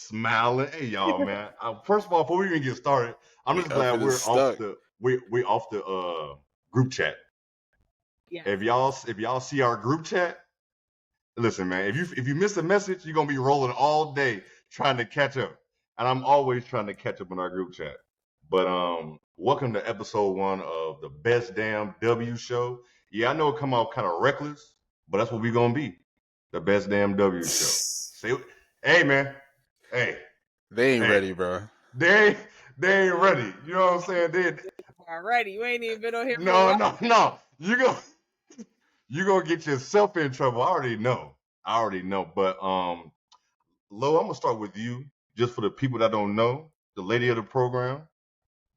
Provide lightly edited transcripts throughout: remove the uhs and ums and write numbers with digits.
smiling. Hey y'all, man. First of all, before we even get started, I'm We just up glad and we're it's off stuck. the we off the group chat. Yes. If y'all see our group chat, listen, man. If you miss a message, you're gonna be rolling all day trying to catch up, and I'm always trying to catch up in our group chat. But welcome to episode 1 of the Best Damn W Show. Yeah, I know it come out kind of reckless, but that's what we gonna be. The Best Damn W Show. Say, hey man, hey, They ain't hey. ready, bro. They ain't ready. You know what I'm saying? They Already, you ain't even been on here for a while. no. You gonna get yourself in trouble. I already know. But Lo, I'm gonna start with you, just for the people that don't know, the lady of the program.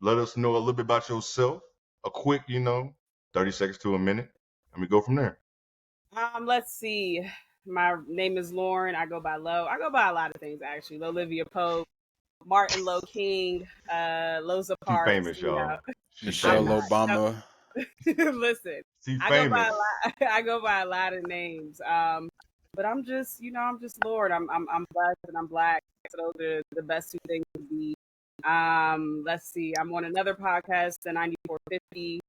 Let us know a little bit about yourself. A quick, 30 seconds to a minute, and we go from there. Let's see. My name is Lauren. I go by Lo. I go by a lot of things actually. Olivia Pope, Martin Lo King, Loza She Parks. famous, y'all. She Michelle famous. Obama. Listen, She I go by famous. a lot. I go by a lot of names. But I'm just, I'm just Lord. I'm blessed and I'm black. So those are the best two things to be. Let's see. I'm on another podcast, the 9450.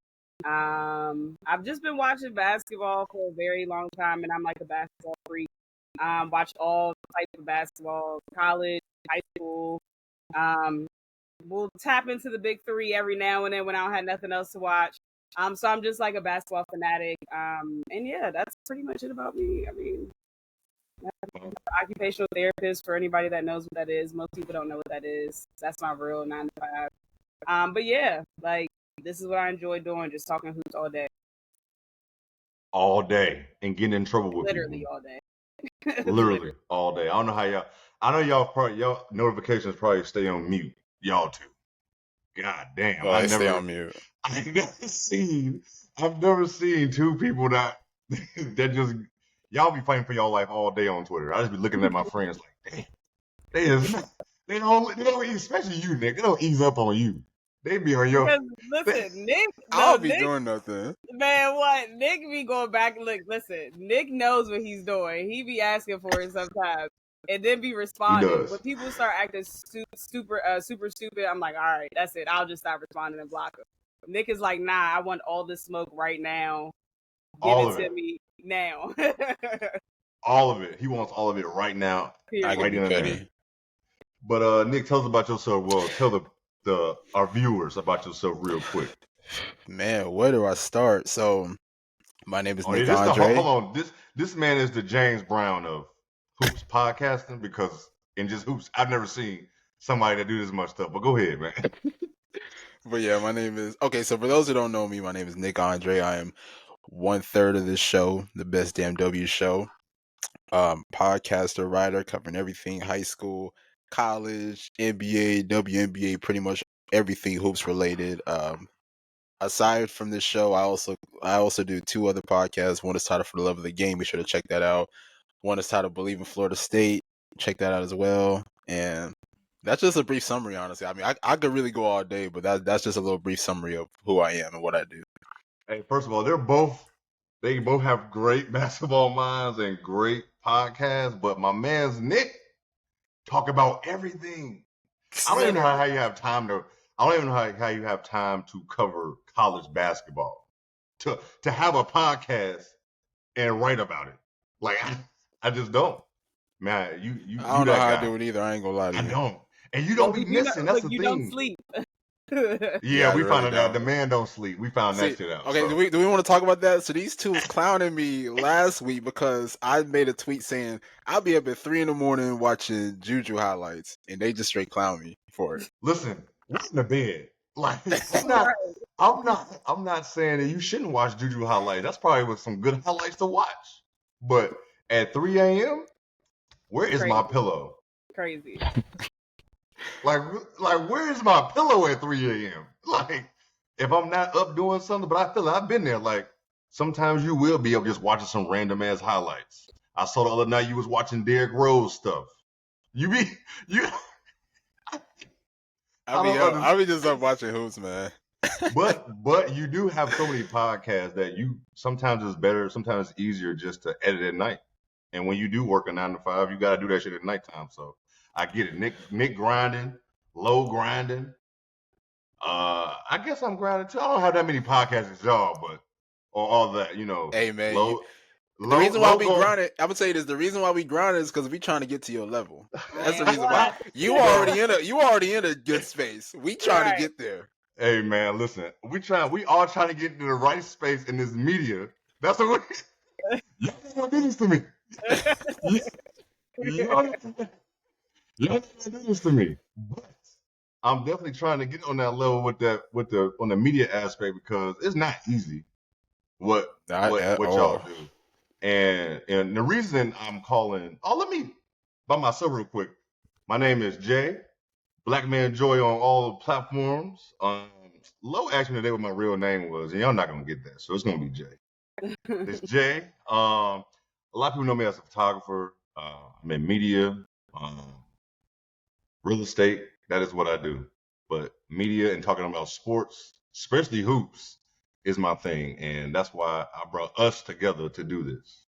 I've just been watching basketball for a very long time, and I'm like a basketball freak. Watch all types of basketball, college, high school. We'll tap into the big three every now and then when I don't have nothing else to watch. So I'm just like a basketball fanatic. And yeah, that's pretty much it about me. I mean, occupational therapist for anybody that knows what that is. Most people don't know what that is. That's my real 9 to 5. But yeah, like this is what I enjoy doing, just talking hoops all day. All day and getting in trouble with Literally people. all day. Literally all day. I don't know how y'all. I know y'all notifications probably stay on mute. Y'all too. God damn. I stay on mute. I've never seen two people that just y'all be fighting for y'all life all day on Twitter. I just be looking at my friends like, damn, they don't especially you, Nick. They don't ease up on you. They be on your. Listen, Nick. I'll be doing nothing. Man, what? Nick be going back. Look, listen. Nick knows what he's doing. He be asking for it sometimes, and then be responding. When people start acting super stupid, I'm like, all right, that's it. I'll just stop responding and block them. Nick is like, nah, I want all the smoke right now. Give all it of to it. Me now. All of it. He wants all of it right now. I can be petty. But Nick, tell us about yourself. Well, tell our viewers about yourself real quick. Man, where do I start? So, my name is Nick Andre. Hold on. This man is the James Brown of hoops podcasting, because in just hoops, I've never seen somebody that do this much stuff. But go ahead, man. But yeah, my name is so for those who don't know me, my name is Nick Andre. I am 1/3 of this show, the Best Damn W Show. Podcaster, writer, covering everything high school, college, NBA, WNBA, pretty much everything hoops related. Aside from this show, I also do 2 other podcasts. One is titled For the Love of the Game. Be sure to check that out. One is titled Believe in Florida State. Check that out as well. And that's just a brief summary, honestly. I mean, I could really go all day, but that's just a little brief summary of who I am and what I do. Hey, first of all, they both have great basketball minds and great podcasts, but my man's Nick talk about everything. I don't even know how you have time to. I don't even know how you have time to cover college basketball. To have a podcast and write about it, like I just don't. Man, you I don't know that how guy. I do it either. I ain't gonna lie to you. I don't, and you don't be missing. That's the you thing. Don't sleep. Yeah, we found out the man don't sleep. We found that shit out. Okay, so. do we want to talk about that? So these two was clowning me last week because I made a tweet saying I'll be up at 3 a.m. watching Juju highlights, and they just straight clown me for it. Listen, we're in the bed. Like I'm not saying that you shouldn't watch Juju highlights. That's probably with some good highlights to watch. But at 3 a.m., where is my pillow? Crazy. Like where is my pillow at 3 a.m.? Like, if I'm not up doing something, but I feel like I've been there. Like, sometimes you will be up just watching some random ass highlights. I saw the other night you was watching Derrick Rose stuff. I'll be just up watching hoops, man. but you do have so many podcasts that you sometimes it's better, sometimes it's easier just to edit at night. And when you do work a 9 to 5, you got to do that shit at nighttime. So I get it. Nick grinding, low grinding. I guess I'm grinding too. I don't have that many podcasts as y'all, but or all that, Hey man, the low reason why we going. grinded, I'm gonna tell you this. The reason why we grinded is because we trying to get to your level. That's the Man, reason why. what? You already in a good space. We trying to get there. Hey man, listen, we all trying to get into the right space in this media. That's what y'all not gonna do this to me. Y'all not gonna do this to me. But I'm definitely trying to get on that level with on the media aspect because it's not easy what Not at y'all all. do. And the reason I'm calling, let me by myself real quick. My name is Jay, Black Man Joy on all the platforms. Low asked me today what my real name was, and y'all not gonna get that, so it's gonna be Jay. It's Jay. A lot of people know me as a photographer. I'm in media, real estate. That is what I do. But media and talking about sports, especially hoops, is my thing, and that's why I brought us together to do this.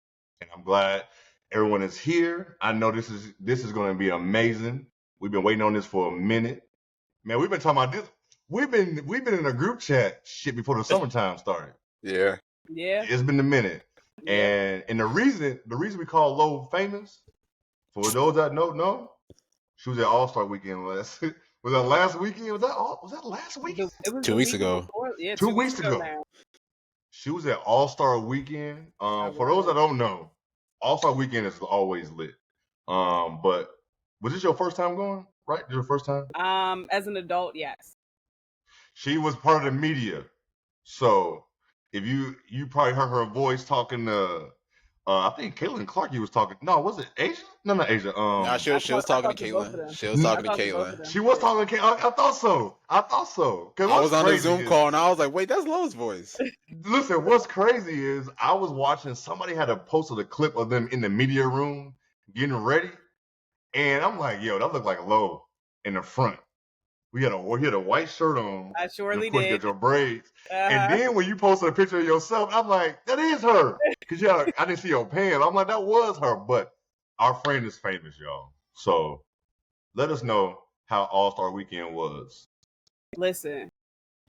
And I'm glad everyone is here. I know this is going to be amazing. We've been waiting on this for a minute, man. We've been talking about this. We've been in a group chat shit before the summertime started. Yeah. It's been a minute, and the reason we call Low famous, for those that don't know, she was at All-Star Weekend last. Was that last weekend? Was that last weekend? It was 2 weeks ago. Before. Yeah, 2 weeks ago. now. She was at All-Star Weekend. For those that don't know, All-Star Weekend is always lit. But was this your first time going? Right? Your first time? As an adult, yes. She was part of the media, so if you probably heard her voice talking to. I think Kaila and Clark was talking. No, was it Asia? No, not Asia. Nah, she was talking to Caitlin. She was talking to Caitlin. She was talking to Caitlin. I thought so. I was on a Zoom call and I was like, wait, that's Low's voice. Listen, what's crazy is I was watching, somebody had posted a clip of them in the media room getting ready. And I'm like, yo, that looked like Low in the front. We had a white shirt on. I surely of course, did. You got your braids. And then when you posted a picture of yourself, I'm like, that is her. Because I didn't see your pants. I'm like, that was her. But our friend is famous, y'all. So let us know how All-Star Weekend was. Listen,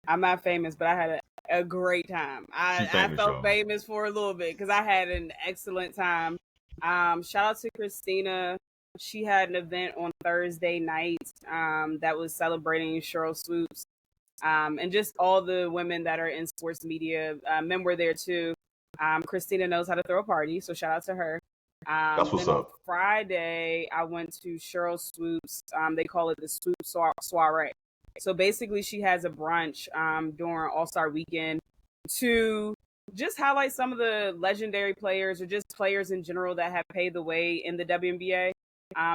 I'm not famous, but I had a great time. I felt famous for a little bit because I had an excellent time. Shout out to Christina. She had an event on Thursday night that was celebrating Cheryl Swoops and just all the women that are in sports media. Men were there too. Christina knows how to throw a party, so shout out to her. That's what's up. On Friday, I went to Cheryl Swoops. They call it the Swoops Soiree. So basically, she has a brunch during All-Star Weekend to just highlight some of the legendary players or just players in general that have paved the way in the WNBA.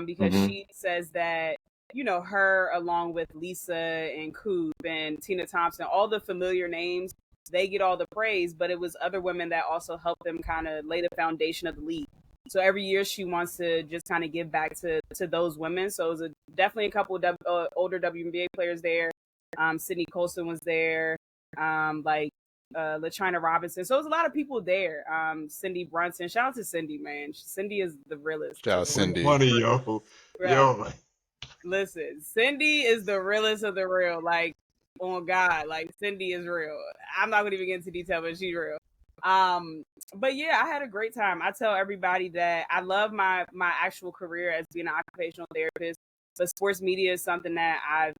Because she says that, her along with Lisa and Coop and Tina Thompson, all the familiar names, they get all the praise, but it was other women that also helped them kind of lay the foundation of the league. So every year she wants to just kind of give back to those women. So it was definitely a couple of older WNBA players there. Sydney Colson was there, LaChina Robinson. So it was a lot of people there. Cindy Brunson. Shout out to Cindy, man. Cindy is the realest. Shout out Cindy. Funny, yo. Right. Yo. Listen, Cindy is the realest of the real. Like, oh God, like Cindy is real. I'm not gonna even get into detail, but she's real. But yeah, I had a great time. I tell everybody that I love my actual career as being an occupational therapist, but sports media is something that I've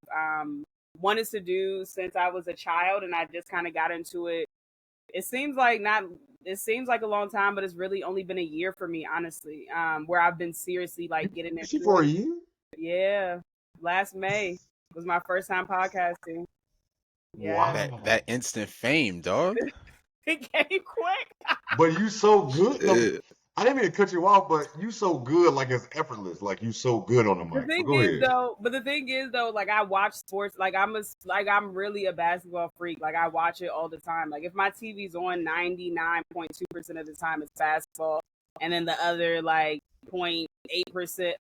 wanted to do since I was a child, and I just kind of got into it. It seems like a long time, but it's really only been a year for me, honestly. Where I've been seriously like getting into for a year. Yeah, last May was my first time podcasting. Yeah. Wow. That instant fame, dog. It came quick. But you so good. No, I didn't mean to cut you off, but you so good, like it's effortless. Like you so good on the mic. The thing is though, like I watch sports. Like I'm really a basketball freak. Like I watch it all the time. Like if my TV's on, 99.2% of the time it's basketball, and then the other like 0.8%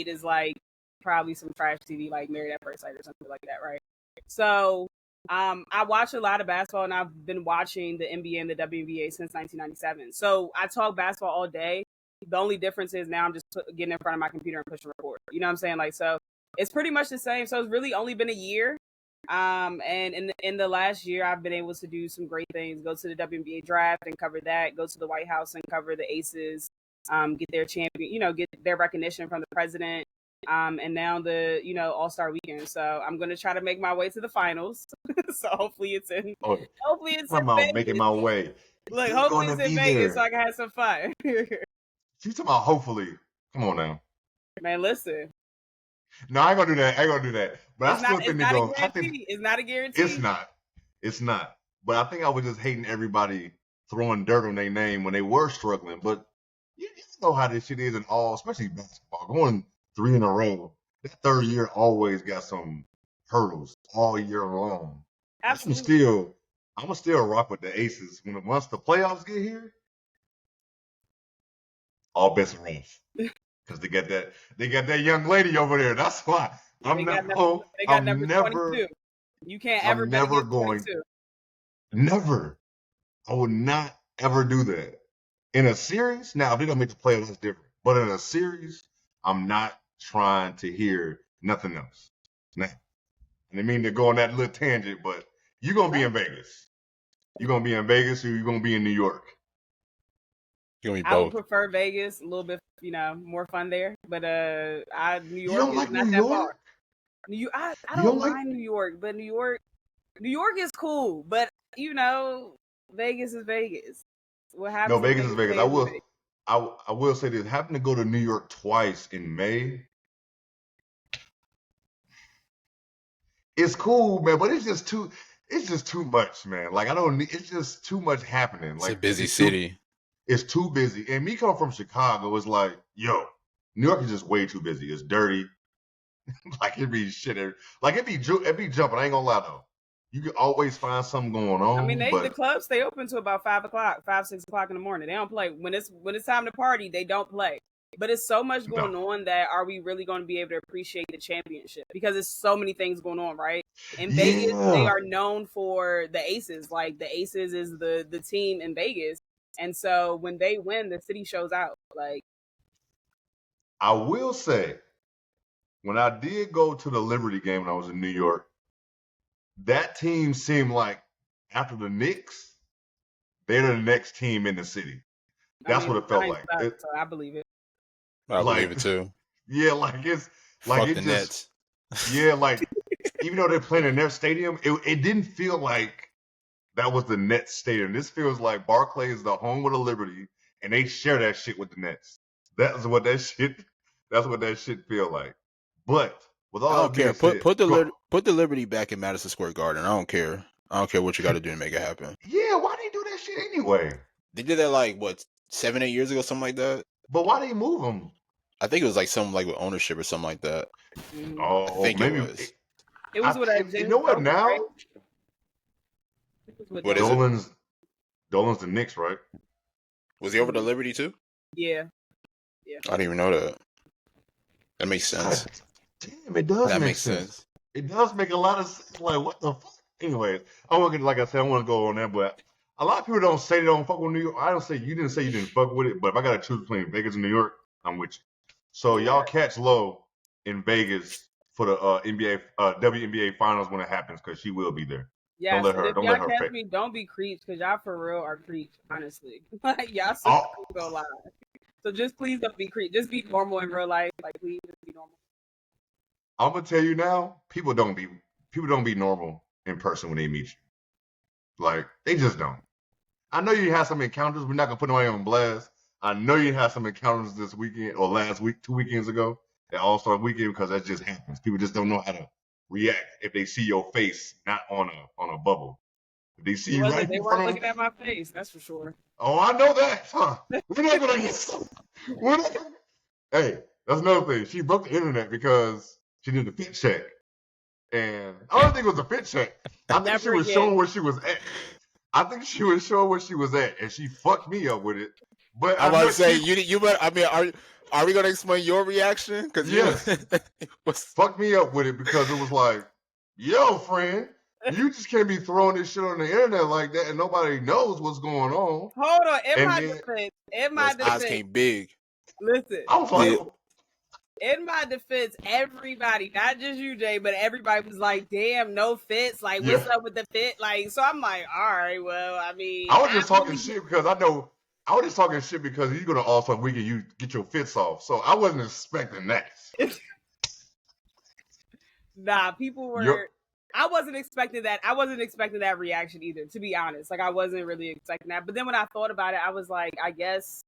is like probably some trash TV, like Married at First Sight or something like that, right? So. I watch a lot of basketball, and I've been watching the NBA and the WNBA since 1997. So I talk basketball all day, The only difference is now I'm just getting in front of my computer and pushing record. You know what I'm saying? Like, so it's pretty much the same. So it's really only been a year. And in the last year, I've been able to do some great things. Go to the WNBA draft and cover that. Go to the White House and cover the Aces. Get their champion, get their recognition from the president. And now the All-Star weekend. So I'm gonna try to make my way to the finals. So hopefully it's in. Oh, Hopefully it's I'm in out Vegas. making my way. Look, You're hopefully gonna it's in be Vegas there. so I can have some fun. She's talking about hopefully. Come on now. Man, listen. No, I ain't gonna do that. But I still think they're going. I think it's not a guarantee. It's not. But I think I was just hating everybody throwing dirt on their name when they were struggling. But you know how this shit is in all, especially basketball. Going 3 in a row, that third year always got some hurdles all year long. Absolutely. I'm gonna still rock with the Aces. Once the playoffs get here, all bets are off. Because they got that young lady over there. That's why They got number 22. You can't ever bet against 22. Never. I would not ever do that. In a series, now if they don't make the playoffs, that's different. But in a series, I'm not trying to hear nothing else. Now, I didn't mean to go on that little tangent, but you're gonna be in Vegas. You're gonna be in Vegas, or you're gonna be in New York. You're gonna be I both. would prefer Vegas, a little bit, more fun there. But New York don't is like not New that York? far. I You don't don't like- mind New York, but New York is cool. But Vegas is Vegas. What happens? No, Vegas is Vegas. stays in Vegas. I will say this. Happened to go to New York twice in May. It's cool, man, but it's just too much, man. Like it's just too much happening. It's like a busy city. It's too busy. And me coming from Chicago, it's like, yo, New York is just way too busy. It's dirty. Like it be shit. Like it be jumping. I ain't gonna lie though. You can always find something going on. I mean, but the clubs stay open to about 5 o'clock, 6 o'clock in the morning. They don't play when it's time to party. They don't play. But it's so much going on that are we really going to be able to appreciate the championship? Because there's so many things going on, right? In Vegas, they are known for the Aces. Like the Aces is the team in Vegas, and so when they win, the city shows out. Like I will say, when I did go to the Liberty game when I was in New York, that team seemed like after the Knicks, they're the next team in the city. That's what it felt like. So I believe it. I believe it too. Yeah, like it's like Fuck it the just, Nets. Yeah, like even though they're playing in their stadium, it didn't feel like that was the Nets stadium. This feels like Barclays is the home of the Liberty, and they share that shit with the Nets. That's what that shit feel like. But with all I don't care. Said, Put the Liberty back in Madison Square Garden. I don't care. I don't care what you got to do to make it happen. Yeah, why they do that shit anyway? They did that like 7-8 years ago, something like that. But why they move them? I think it was like something like with ownership or something like that. Oh, I think maybe it was. It was with you know what now? Right? What is it? Dolan's the Knicks, right? Was he over the Liberty too? Yeah. I didn't even know that. That makes sense. Damn, it does That make makes sense. It does make a lot of sense. Like, what the fuck? Anyway, like I said, I want to go on that, but a lot of people don't say they don't fuck with New York. I don't say you didn't say you didn't fuck with it, but if I got to choose between Vegas and New York, I'm with you. So y'all catch Low in Vegas for the WNBA finals when it happens, because she will be there. Yeah, don't let her. If Don't y'all let her catch fake. me, don't be creeps, because y'all for real are creeps, honestly. Like y'all so creep alive. So just please don't be creep. Just be normal in real life. Like please just be normal. I'm gonna tell you now, people don't be normal in person when they meet you. Like they just don't. I know you had some encounters. We're not gonna put nobody on blast. I know you had some encounters this weekend or last week, 2 weekends ago, at All-Star Weekend, because that just happens. People just don't know how to react if they see your face not on a bubble. If they see you right They in weren't front of looking at my face, that's for sure. Oh, I know that. Huh? We're not gonna get. Hey, that's another thing. She broke the internet because she did the fit check, and I don't think it was a fit check. I think she was showing where she was at. And she fucked me up with it. But I'm about to say you. But I mean, are we gonna explain your reaction? Because fucked me up with it because it was like, yo, friend. You just can't be throwing this shit on the internet like that and nobody knows what's going on. Hold on. In my defense, eyes came big. Listen, I was like, in my defense, everybody, not just you, Jay, but everybody was like, damn, no fits. Like, what's yeah. up with the fit? Like, so I'm like, all right, well, I mean, I was just talking shit because I know. I was just talking shit because you're gonna also weekend you get your fits off. So I wasn't expecting that. nah, people You're, were. I wasn't expecting that. I wasn't expecting that reaction either, to be honest. Like, I wasn't really expecting that. But then when I thought about it, I was like, I guess,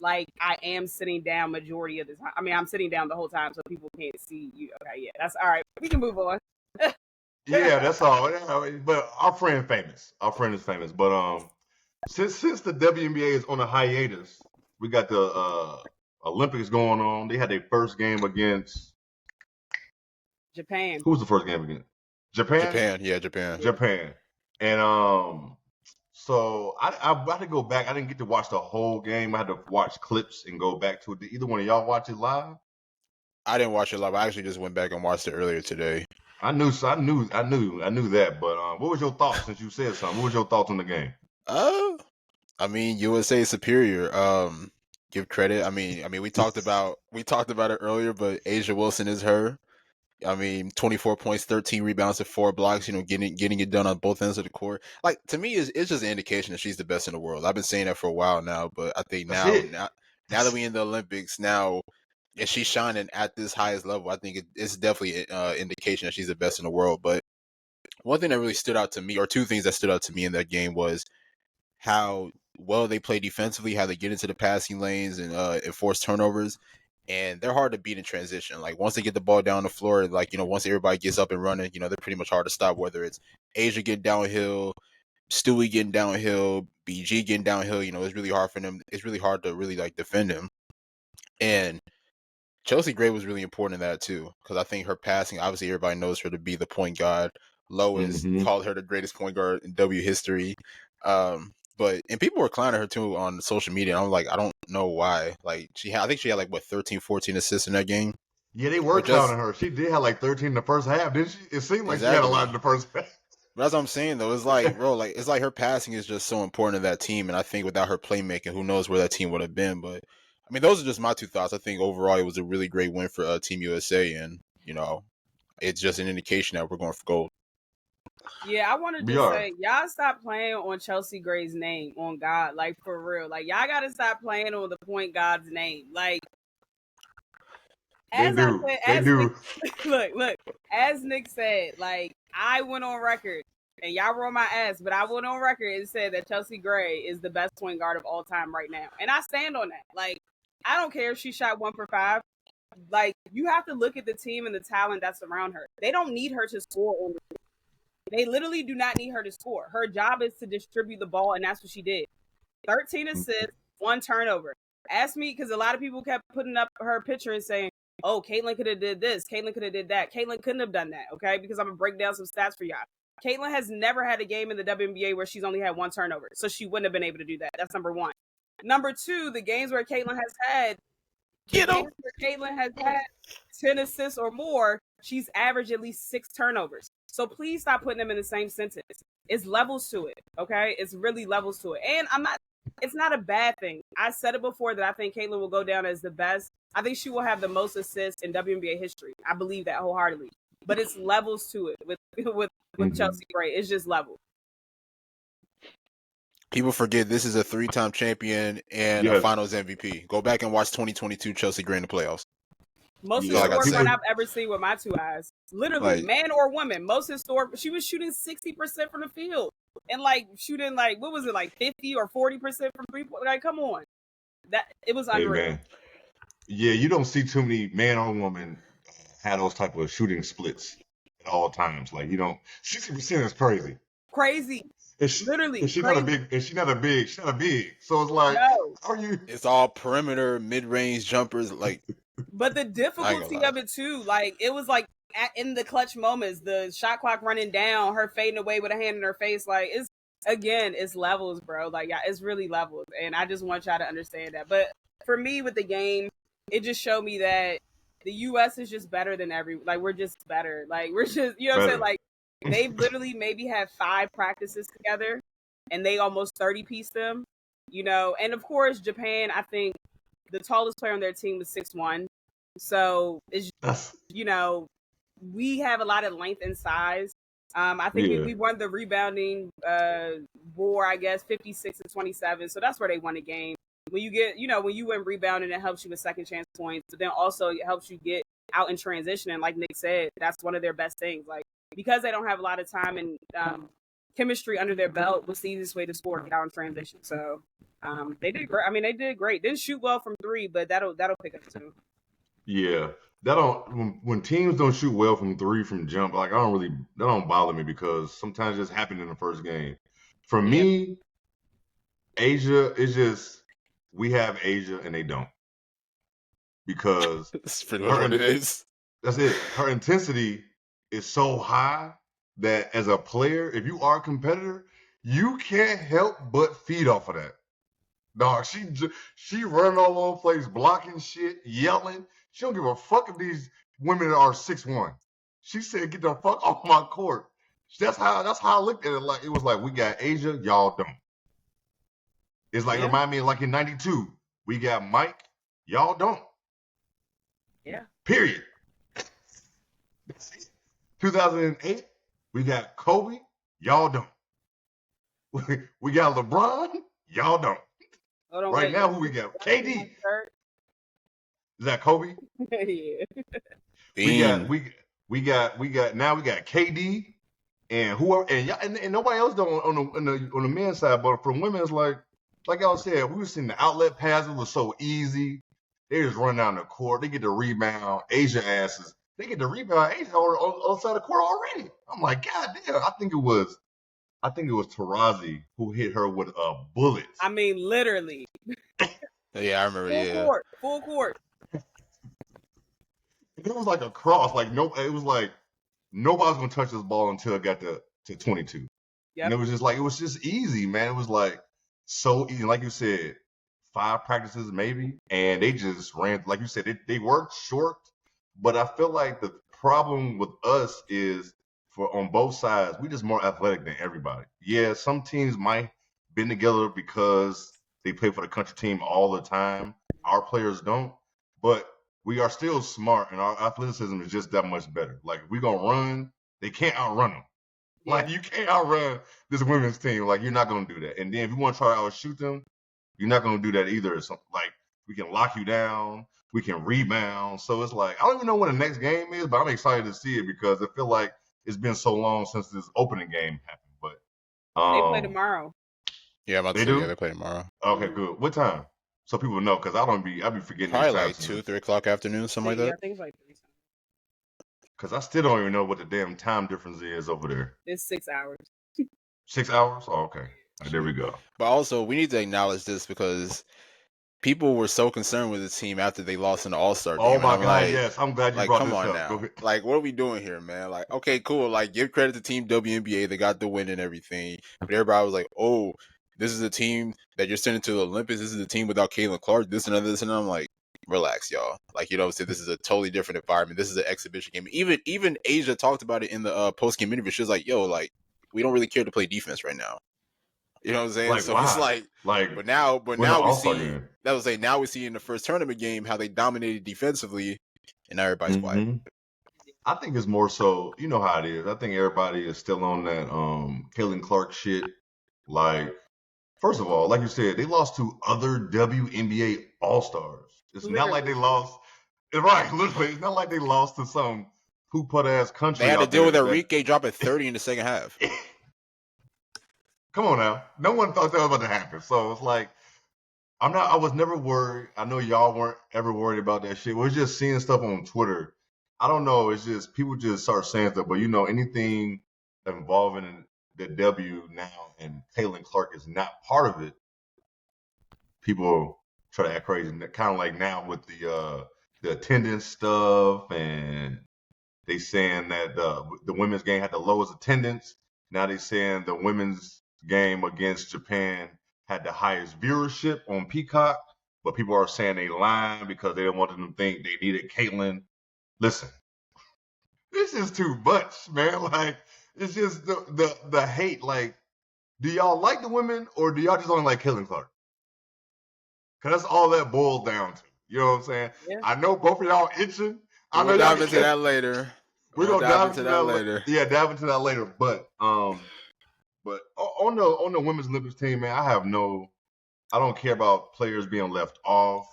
like, I am sitting down majority of the time. I mean, I'm sitting down the whole time so people can't see you. Okay, yeah, that's all right. We can move on. yeah, that's all. Yeah, but our friend famous. Our friend is famous. But since the WNBA is on a hiatus, we got the Olympics going on. They had their first game against Japan. who was the first game against? Japan. Japan, yeah, Japan. Japan. And so I had to go back. I didn't get to watch the whole game. I had to watch clips and go back to it. Did either one of y'all watch it live? I didn't watch it live. I actually just went back and watched it earlier today. I knew that. But what was your thoughts since you said something? What was your thoughts on the game? I mean, USA is superior. Give credit. I mean, we talked about it earlier, but Asia Wilson is her. I mean, 24 points, 13 rebounds, and 4 blocks. You know, getting it done on both ends of the court. Like, to me, it's just an indication that she's the best in the world. I've been saying that for a while now, but I think now that we in the Olympics now, and she's shining at this highest level, I think it's definitely an indication that she's the best in the world. But one thing that really stood out to me, or two things that stood out to me in that game, was how well they play defensively, how they get into the passing lanes and enforce turnovers. And they're hard to beat in transition. Like, once they get the ball down the floor, like, you know, once everybody gets up and running, you know, they're pretty much hard to stop, whether it's Asia getting downhill, Stewie getting downhill, BG getting downhill. You know, it's really hard for them. It's really hard to really, like, defend him. And Chelsea Gray was really important in that, too, because I think her passing, obviously everybody knows her to be the point guard. Lois called her the greatest point guard in W history. And people were clowning her too on social media. And I'm like, I don't know why. Like, I think she had like 13, 14 assists in that game. Yeah, they were clowning her. She did have like 13 in the first half, didn't she? It seemed like she had a lot in the first half. But that's what I'm saying though. It's like, bro, like it's like her passing is just so important to that team. And I think without her playmaking, who knows where that team would have been. But I mean, those are just my two thoughts. I think overall it was a really great win for Team USA, and you know, it's just an indication that we're going for gold. Yeah, I wanted to say, y'all stop playing on Chelsea Gray's name, on God, like, for real. Like, y'all gotta stop playing on the point God's name. Like, as they do. Look, as Nick said, like, I went on record, and y'all were on my ass, but I went on record and said that Chelsea Gray is the best point guard of all time right now. And I stand on that. Like, I don't care if she shot 1 for 5. Like, you have to look at the team and the talent that's around her. They don't need her to score on the team. They literally do not need her to score. Her job is to distribute the ball, and that's what she did. 13 assists, 1 turnover. Ask me, because a lot of people kept putting up her picture and saying, oh, Caitlin could have did this. Caitlin could have did that. Caitlin couldn't have done that, okay? Because I'm going to break down some stats for y'all. Caitlin has never had a game in the WNBA where she's only had 1 turnover, so she wouldn't have been able to do that. That's number 1. Number 2, the games where Caitlin has had 10 assists or more, she's averaged at least 6 turnovers. So please stop putting them in the same sentence. It's levels to it, okay? It's really levels to it. And it's not a bad thing. I said it before that I think Caitlin will go down as the best. I think she will have the most assists in WNBA history. I believe that wholeheartedly. But it's levels to it with Chelsea Gray. It's just levels. People forget this is a 3-time champion and a Finals MVP. Go back and watch 2022 Chelsea Gray in the playoffs. Most historic run I've ever seen with my 2 eyes. Literally, man or woman. Most historic. She was shooting 60% from the field. And shooting what was it, 50 or 40% from 3-point? Like, come on. It was unreal. Hey, yeah, you don't see too many man or woman have those type of shooting splits at all times. Like, you don't 60% is crazy. Crazy. Literally. She's not a big. So it's like, are you? It's all perimeter, mid-range jumpers, like. But the difficulty of it too, it was in the clutch moments, the shot clock running down, her fading away with a hand in her face. It's levels, bro. It's really levels, and I just want y'all to understand that. But for me, with the game, it just showed me that the U.S. is just better than we're just better. We're just, you know what I'm saying? They literally maybe had 5 practices together, and they almost 30-piece them, you know. And of course, Japan, I think the tallest player on their team was 6'1". So it's we have a lot of length and size. I think we won the rebounding war, I guess, 56-27. So that's where they won the game. When you get, when you win rebounding, it helps you with second chance points, but then also it helps you get out in transition. And like Nick said, that's one of their best things. Like, because they don't have a lot of time and chemistry under their belt, what's the easiest way to score? Get out in transition. So they did great. I mean, they did great. Didn't shoot well from three, but that'll pick up too. Yeah. When teams don't shoot well from three from jump, like that don't bother me because sometimes it just happened in the first game. For me, Asia is just, we have Asia and they don't. Because that's pretty much what it is. That's it. Her intensity is so high that as a player, if you are a competitor, you can't help but feed off of that. Dog, she running all over the place, blocking shit, yelling. She don't give a fuck if these women are 6'1". She said, "Get the fuck off my court." That's how I looked at it. Like, it was like, we got Asia, y'all don't. It's like, remind me of like in '92, we got Mike, y'all don't. Yeah. Period. 2008, we got Kobe, y'all don't. We got LeBron, y'all don't. Right now, who we got? KD. Is that Kobe? Yeah. We got now we got KD and whoever and nobody else don't on the men's side, but for women it's like y'all said, we were seeing the outlet passes was so easy. They just run down the court, they get the rebound, Asia asses. They get the rebound, Asia on the side of the court already. I'm like, God damn, I think it was Tarazi who hit her with a bullet. I mean, literally. Yeah, I remember. Full court. It was like a cross. Like it was like nobody's gonna touch this ball until it got to 22. Yep. And it was just easy, man. It was like so easy. Like you said, 5 practices maybe, and they just ran. Like you said, they worked short. But I feel like the problem with us is on both sides, we just more athletic than everybody. Yeah, some teams might been together because they play for the country team all the time. Our players don't, but we are still smart, and our athleticism is just that much better. Like, if we're going to run, they can't outrun them. Yeah. Like, you can't outrun this women's team. Like, you're not going to do that. And then if you want to try to outshoot them, you're not going to do that either. It's like, we can lock you down. We can rebound. So it's like, I don't even know when the next game is, but I'm excited to see it because I feel like it's been so long since this opening game happened. But they play tomorrow. Yeah, I'm about to say, yeah, they play tomorrow. Okay, good. What time? So people know, because I'll be forgetting. Probably like 2-3 o'clock afternoon, something like that. Yeah, I think it's like 3. Because I still don't even know what the damn time difference is over there. It's 6 hours. 6 hours? Oh, okay. Right, there we go. But also, we need to acknowledge this because people were so concerned with the team after they lost in the All-Star game. Oh my God, yes. I'm glad you brought this up. Come on now. Like, what are we doing here, man? Like, okay, cool. Like, give credit to Team Wnba. They got the win and everything. But everybody was like, oh, this is a team that you're sending to the Olympics. This is a team without Kaila Clark, this and this. And I'm like, relax, y'all. Like, you know what I'm saying? This is a totally different environment. This is an exhibition game. Even Asia talked about it in the post-game interview. She was like, yo, like, we don't really care to play defense right now. You know what I'm saying? Like, so why? It's like, but now we see in the first tournament game how they dominated defensively, and now everybody's quiet. I think it's more so, you know how it is. I think everybody is still on that Kaila Clark shit. Like, first of all, like you said, they lost to other WNBA All-Stars. It's not like they lost. Right, literally, it's not like they lost to some poop-ass country. They had to deal with Enrique dropping 30 in the second half. Come on now. No one thought that was about to happen. So it's like, I was never worried. I know y'all weren't ever worried about that shit. We're just seeing stuff on Twitter. I don't know. It's just, people just start saying stuff. But, you know, anything involving the W now and Kaila Clark is not part of it, people try to act crazy. Kind of like now with the attendance stuff, and they saying that the women's game had the lowest attendance. Now they saying the women's game against Japan had the highest viewership on Peacock, but people are saying they lying because they don't want them to think they needed Caitlin. Listen, this is too much, man. Like, it's just the hate. Like, do y'all like the women or do y'all just only like Kaila Clark? Because that's all that boils down to. You know what I'm saying? Yeah. I know both of y'all itching. I know We'll y'all dive into that later. We're We'll gonna dive into that later. Yeah, dive into that later. But on the women's Olympics team, man, I don't care about players being left off.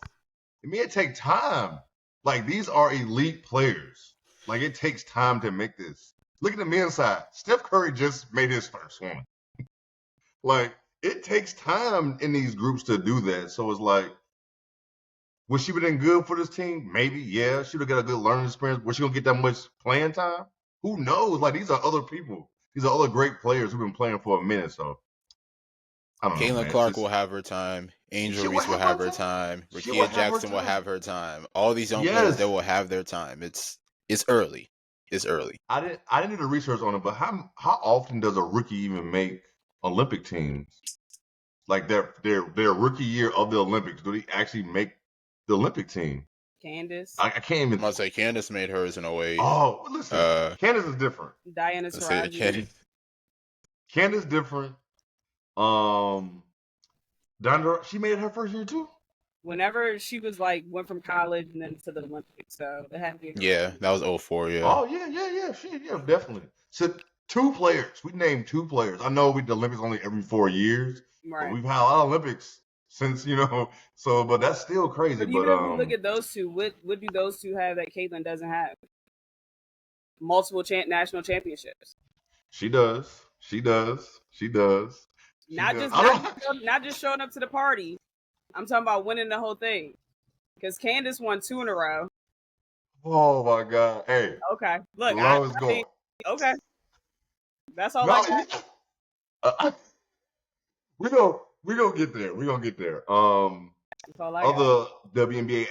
I mean, it takes time. Like, these are elite players. Like, it takes time to make this. Look at the men's side. Steph Curry just made his first one. Like, it takes time in these groups to do that. So it's like, would she have been good for this team? Maybe, yeah. She would have got a good learning experience. Was she gonna get that much playing time? Who knows? Like, these are other people. These are other great players who've been playing for a minute. So I don't know, Caitlin man. Clark will have her time. Angel Reese will have her time. Rakia Jackson will have her time. All these young players, they will have their time. It's early. It's early. I didn't do the research on it, but how often does a rookie even make Olympic teams? Like their rookie year of the Olympics, do they actually make the Olympic team? Candace. I can't even. I must say Candace made hers in 08. Oh, listen, Candace is different. Diana Taurasi. Candace different. Dondra, she made it her first year too. Whenever she was like went from college and then to the Olympics, so it had to be. Yeah, that was 04, yeah. Oh yeah, definitely. So 2 players. We named 2 players. I know the Olympics only every 4 years, Right. but we've had a lot of Olympics since, so, but that's still crazy. But even if we look at those two, what do those two have that Caitlin doesn't have? Multiple national championships. She does. Not just showing up to the party. I'm talking about winning the whole thing. Because Candace won 2 in a row. Oh my God! Hey. Okay. Look, going. Okay. That's all I got. We gonna get there. We're gonna get there. That's all I got. Other WNBA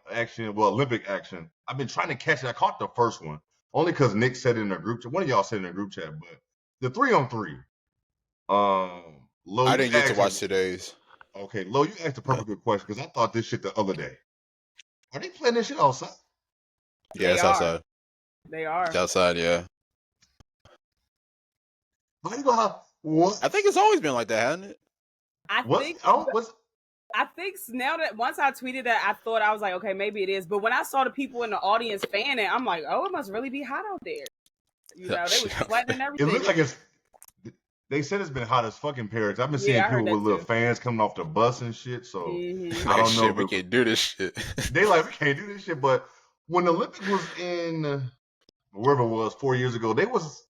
action, well, Olympic action. I've been trying to catch it. I caught the first one only because Nick said it in a group chat. One of y'all said it in a group chat, but the 3-on-3. Lo, I didn't get to watch today's. Okay, Lo, you asked a perfect good question because I thought this shit the other day. Are they playing this shit outside? Yeah, it's outside. They are. It's outside, yeah. What? I think it's always been like that, hasn't it? I think now that once I tweeted that, I thought I was like, okay, maybe it is. But when I saw the people in the audience fanning, I'm like, oh, it must really be hot out there. They were sweating and everything. It looks like they said it's been hot as fucking Paris. I've been seeing people with little fans coming off the bus and shit. So I don't know. We can't do this shit. They like, we can't do this shit. But when the Olympics was in wherever it was 4 years ago, they was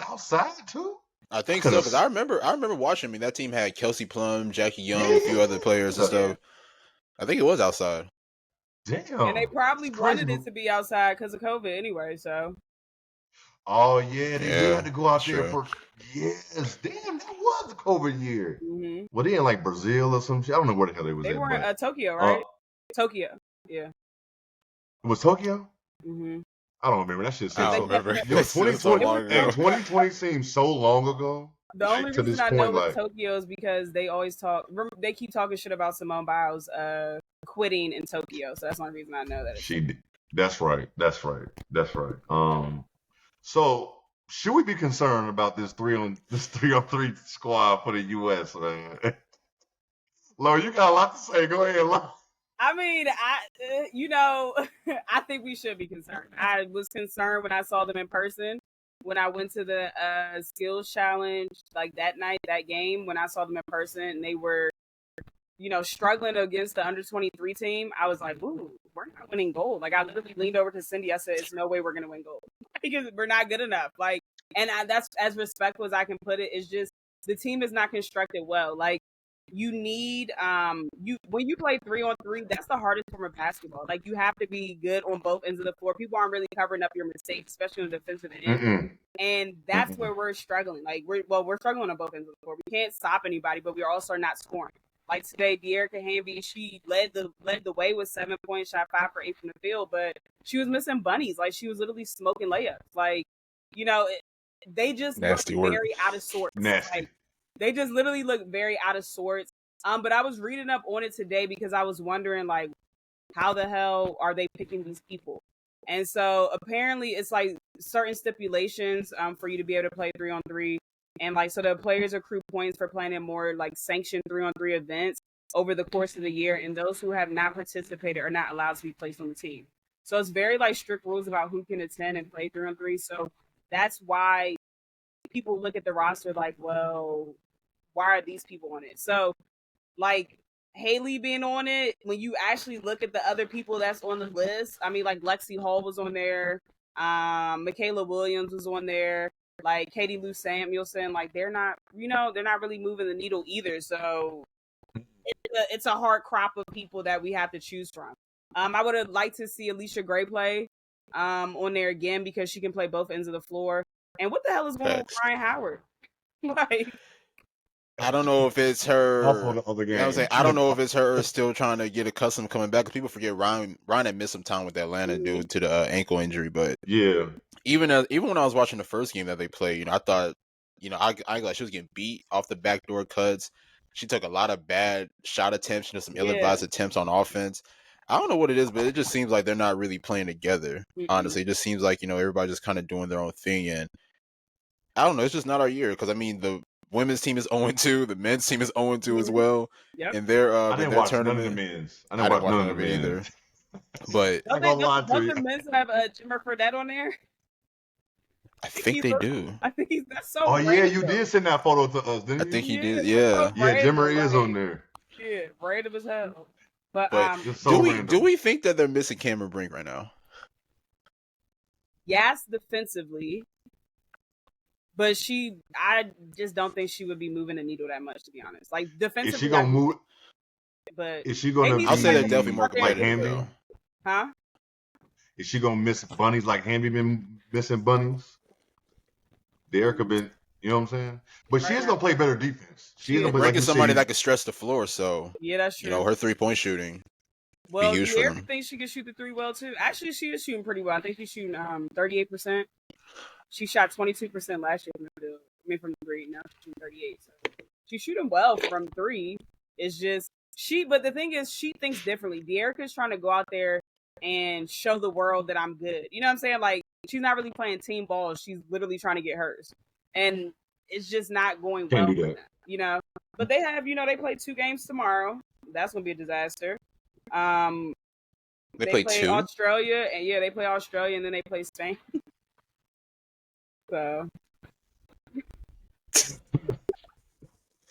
outside too. I think so, because I remember watching. I mean, that team had Kelsey Plum, Jackie Young, a few other players and stuff. I think it was outside. Damn. And they probably wanted it to be outside because of COVID anyway. So. Oh yeah, they did have to go out there for yes. Damn, that was the COVID year. Mm-hmm. Well, they in like Brazil or some shit. I don't know where the hell they was. They were in Tokyo, right? Tokyo, yeah. It was Tokyo. Mm-hmm. I don't remember. That shit seems so remember. Yo, 2020 seems so long ago. The only reason I know it's Tokyo is because they always they keep talking shit about Simone Biles quitting in Tokyo. So that's one reason I know that. That's right. So should we be concerned about this 3-on-3 squad for the U.S., man? Lo, you got a lot to say. Go ahead, Lo. I mean, I think we should be concerned. I was concerned when I saw them in person. When I went to the skills challenge, like that night, that game, when I saw them in person, and they were, struggling against the under-23 team, I was like, ooh, we're not winning gold. Like, I literally leaned over to Cindy. I said, it's no way we're going to win gold. Because we're not good enough. Like, and that's as respectful as I can put it. It's just the team is not constructed well. Like, you need when you play 3-on-3, that's the hardest form of basketball. Like, you have to be good on both ends of the floor. People aren't really covering up your mistakes, especially on the defensive end. And that's where we're struggling. Like, we're struggling on both ends of the floor. We can't stop anybody, but we're also not scoring. Like today, De'Erica Hanby, she led the way with 7 points, shot 5 for 8 from the field, but she was missing bunnies. Like, she was literally smoking layups. Like, they just look very out of sorts. Nasty. Like, they just literally look very out of sorts. But I was reading up on it today because I was wondering, like, how the hell are they picking these people? And so apparently it's like certain stipulations for you to be able to play 3-on-3. And like, so the players accrue points for playing in more like sanctioned 3-on-3 events. over the course of the year, and those who have not participated are not allowed to be placed on the team. So it's very like strict rules about who can attend and play 3-on-3. So that's why people look at the roster like, well, why are these people on it? So like Haley being on it, when you actually look at the other people that's on the list, I mean, like Lexi Hall was on there, Michaela Williams was on there, like Katie Lou Samuelson, like they're not really moving the needle either. So it's a hard crop of people that we have to choose from. I would have liked to see Alicia Gray play on there again because she can play both ends of the floor. And what the hell is going on with Ryan Howard? Like, I don't know if it's Awful her. the other game. I'm saying, I don't know if it's her still trying to get accustomed to coming back. Because people forget Ryan had missed some time with Atlanta due to the ankle injury. But Yeah. even when I was watching the first game that they played, I thought, I like she was getting beat off the backdoor cuts. She took a lot of bad shot attempts, some ill-advised attempts on offense. I don't know what it is, but it just seems like they're not really playing together. Honestly, it just seems like everybody just kind of doing their own thing, and I don't know. It's just not our year because I mean the women's team is 0-2, the men's team is 0-2 as well. Yep. And their I didn't watch tournament. none of the men's. I didn't watch none of it either. But I'm gonna lie to you. Don't the men's have Jimmer Fredette on there? I think they do. I think that's so. Oh yeah, random. you did send that photo to us, didn't you? I think he did. So Yeah. Yeah, Jimmer is right? on there. Yeah, random as hell. But It's so do we think that they're missing Cameron Brink right now? yes, defensively. But I just don't think she would be moving the needle that much, to be honest. Like defensively, Is she gonna move? But Is she gonna? maybe I'll say they're like definitely more like competitive. Hamby? Though. Huh? Is she gonna miss bunnies like Hamby been missing bunnies? Derek been, you know what I'm saying? But she is gonna play better defense. She is gonna play Brink like is somebody that can stretch the floor, so yeah, that's true. Her 3-point shooting. Well, be huge for Derek them. thinks she can shoot the 3 well too. Actually, she is shooting pretty well. I think she's shooting 38%. She shot 22% last year from the 3. Now she's shooting 38. So she's shooting well from 3. It's just but the thing is, she thinks differently. De'Erica's trying to go out there and show the world that I'm good. You know what I'm saying? Like, she's not really playing team ball. She's literally trying to get hers. And it's just not going well Can't do for that. them, But they have, they play 2 games tomorrow. That's going to be a disaster. They play 2? Australia, and they play Australia, and then they play Spain. So.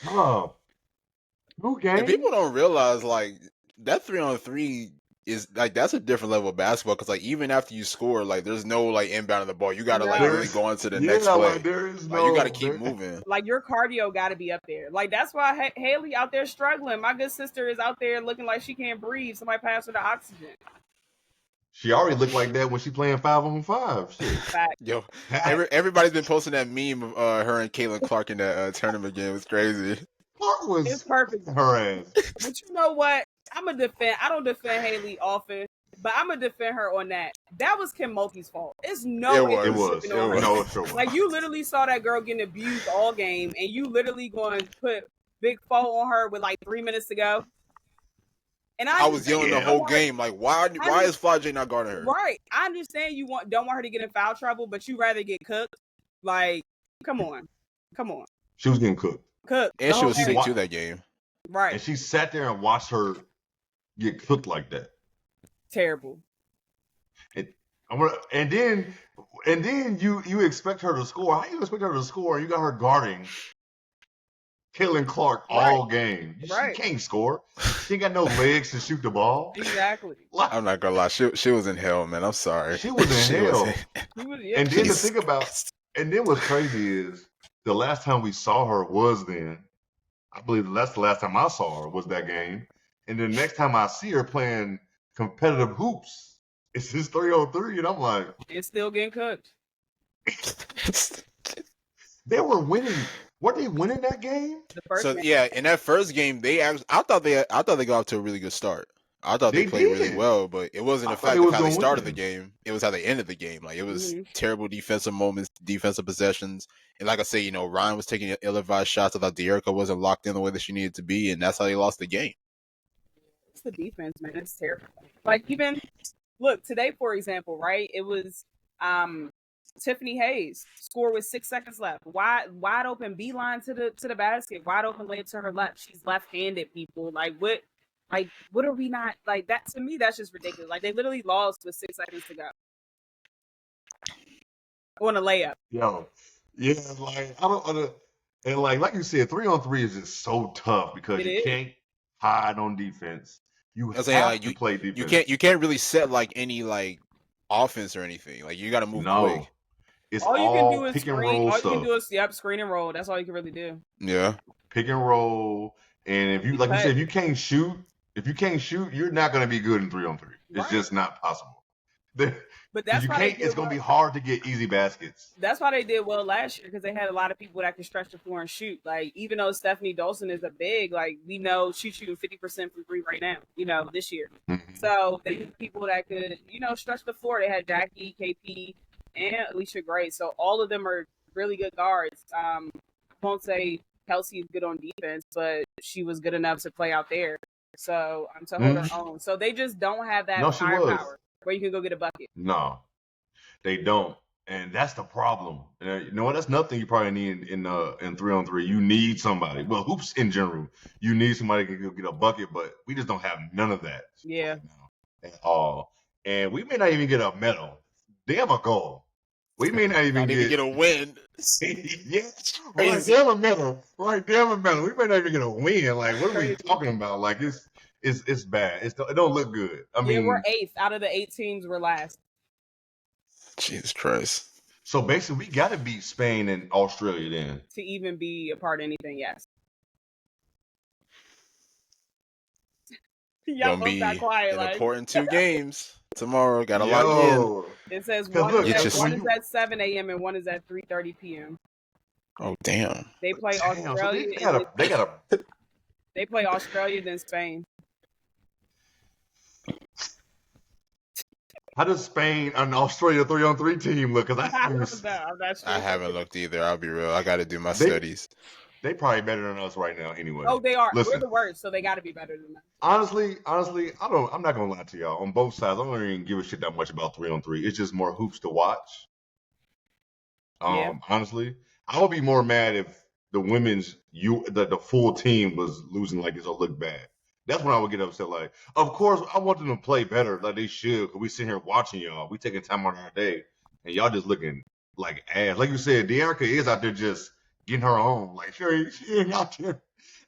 Oh. Okay. And people don't realize like that 3-on-3 is like that's a different level of basketball because like even after you score, like there's no like inbound of the ball. You gotta like really go on to the next play. Like, there is you gotta keep moving. Like your cardio gotta be up there. Like that's why Haley out there struggling. My good sister is out there looking like she can't breathe. Somebody pass her the oxygen. She already looked like that when she playing 5-on-5. Shit. Fact. Yo, everybody's been posting that meme of her and Caitlin Clark in that tournament game. It was crazy. Clark was It's perfect. her ass. But you know what? I don't defend Haley often, but I'm gonna defend her on that. That was Kim Mulkey's fault. It's no way. It was. No, it sure was. Like you literally saw that girl getting abused all game, and you literally going to put big foe on her with like 3 minutes to go. And I was yelling the whole game, like, why is Fly J not guarding her? Right. I understand you don't want her to get in foul trouble, but you rather get cooked. Like, come on. She was getting cooked. And she was sick too that game. Right. And she sat there and watched her get cooked like that. Terrible. And then you expect her to score. How you expect her to score? You got her guarding Caitlin Clark all game. She can't score. She ain't got no legs to shoot the ball. Exactly. I'm not gonna lie. She was in hell, man. I'm sorry. She was in hell. And then the thing about, and then what's crazy is the last time we saw her was then. I believe that's the last time I saw her was that game. And the next time I see her playing competitive hoops, it's just 3-on-3, and I'm like, it's still getting cooked. They were winning. Were they winning that game? In that first game, I thought they got off to a really good start. I thought they played really well, but it wasn't the fact of how they started the game. It was how they ended the game. Like it was terrible defensive moments, defensive possessions, and like I say, Ryan was taking ill-advised shots. I thought De'Erica wasn't locked in the way that she needed to be, and that's how they lost the game. It's the defense, man. It's terrible. Like even look today, for example, right? It was Tiffany Hayes scored with 6 seconds left. Wide open beeline to the basket. Wide open layup to her left. She's left-handed, people. Like what are we not like that? To me, that's just ridiculous. Like they literally lost with 6 seconds to go on a layup. Yo, yeah, like I don't, and like you said, 3-on-3 is just so tough because It you is. can't hide on defense. You I have was saying, like, to play defense. you can't really set like any like offense or anything. Like you got to move quick. It's All you can do is pick and screen. roll All stuff. you can do is screen and roll. That's all you can really do. Yeah. Pick and roll, and if you like you said, if you can't shoot, you're not going to be good in 3-on-3. It's Right. just not possible. But that's you why can't. It's going to be hard to get easy baskets. That's why they did well last year because they had a lot of people that could stretch the floor and shoot. Like even though Stephanie Dolson is a big, like we know she's shooting 50% from three right now. This year. Mm-hmm. So they had people that could, stretch the floor. They had Jackie, KP, and Alicia Gray. So all of them are really good guards. I won't say Kelsey is good on defense, but she was good enough to play out there. So to hold her own. So they just don't have that firepower where you can go get a bucket. No, they don't, and that's the problem. You know what? That's nothing you probably need in 3-on-3. You need somebody. Well, hoops in general, you need somebody who can go get a bucket, but we just don't have none of that. Yeah, right now at all. And we may not even get a medal. Damn a goal. We may not even get a win. Yeah, right. Damn a medal. Right, damn a medal. We may not even get a win. Like, what are we talking about? Like, it's bad. It don't look good. I mean, we're 8th out of the 8 teams. We're last. Jesus Christ. So basically, we got to beat Spain and Australia then to even be a part of anything. Yes. Y'all both got quiet. An important 2 games tomorrow. Got to lock in. It says one is at 7 a.m. and one is at 3:30 p.m. Oh damn! They play Australia. So they play Australia then Spain. How does Spain and Australia 3-on-3 team look? Because I haven't looked either. I'll be real. I got to do my studies. They probably better than us right now anyway. Oh, they are. Listen, we're the worst, so they got to be better than us. Honestly, I'm not gonna lie to y'all. On both sides, I don't even give a shit that much about 3-on-3. It's just more hoops to watch. Honestly, I would be more mad if the women's the full team was losing like this or look bad. That's when I would get upset. Like, of course, I want them to play better, like they should. Cause we sit here watching y'all. We taking time out of our day, and y'all just looking like ass. Like you said, De'Erica is out there just getting her own. Like she ain't out there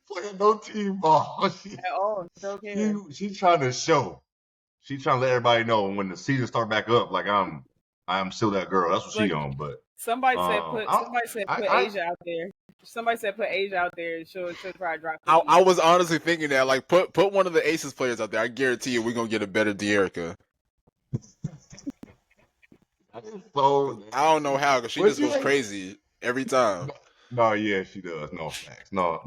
playing no team ball. She's trying to show. She's trying to let everybody know when the season start back up. Like I'm still that girl. That's what she on. But somebody said put Asia out there. Somebody said put Asia out there and she'll probably drop. I was honestly thinking that, like, put one of the Aces players out there. I guarantee you we're gonna get a better De'Erica. So I don't know how, because she just goes crazy every time. No, yeah, she does. No facts. No,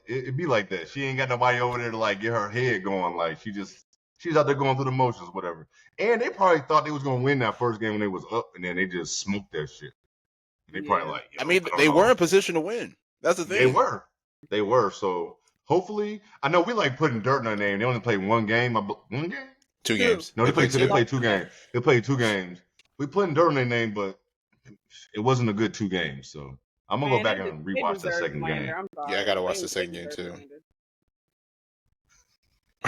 it be like that. She ain't got nobody over there to like get her head going. Like she's out there going through the motions, whatever. And they probably thought they was gonna win that first game when they was up, and then they just smoked that shit. They probably like. I mean, they were in position to win. That's the thing. They were. So hopefully, I know we like putting dirt in their name. They only played one game. 2 games. No, they played 2 games. They played 2 games. We putting dirt in their name, but it wasn't a good 2 games. So I'm gonna go back and rewatch the second game. Yeah, I gotta watch the second game too.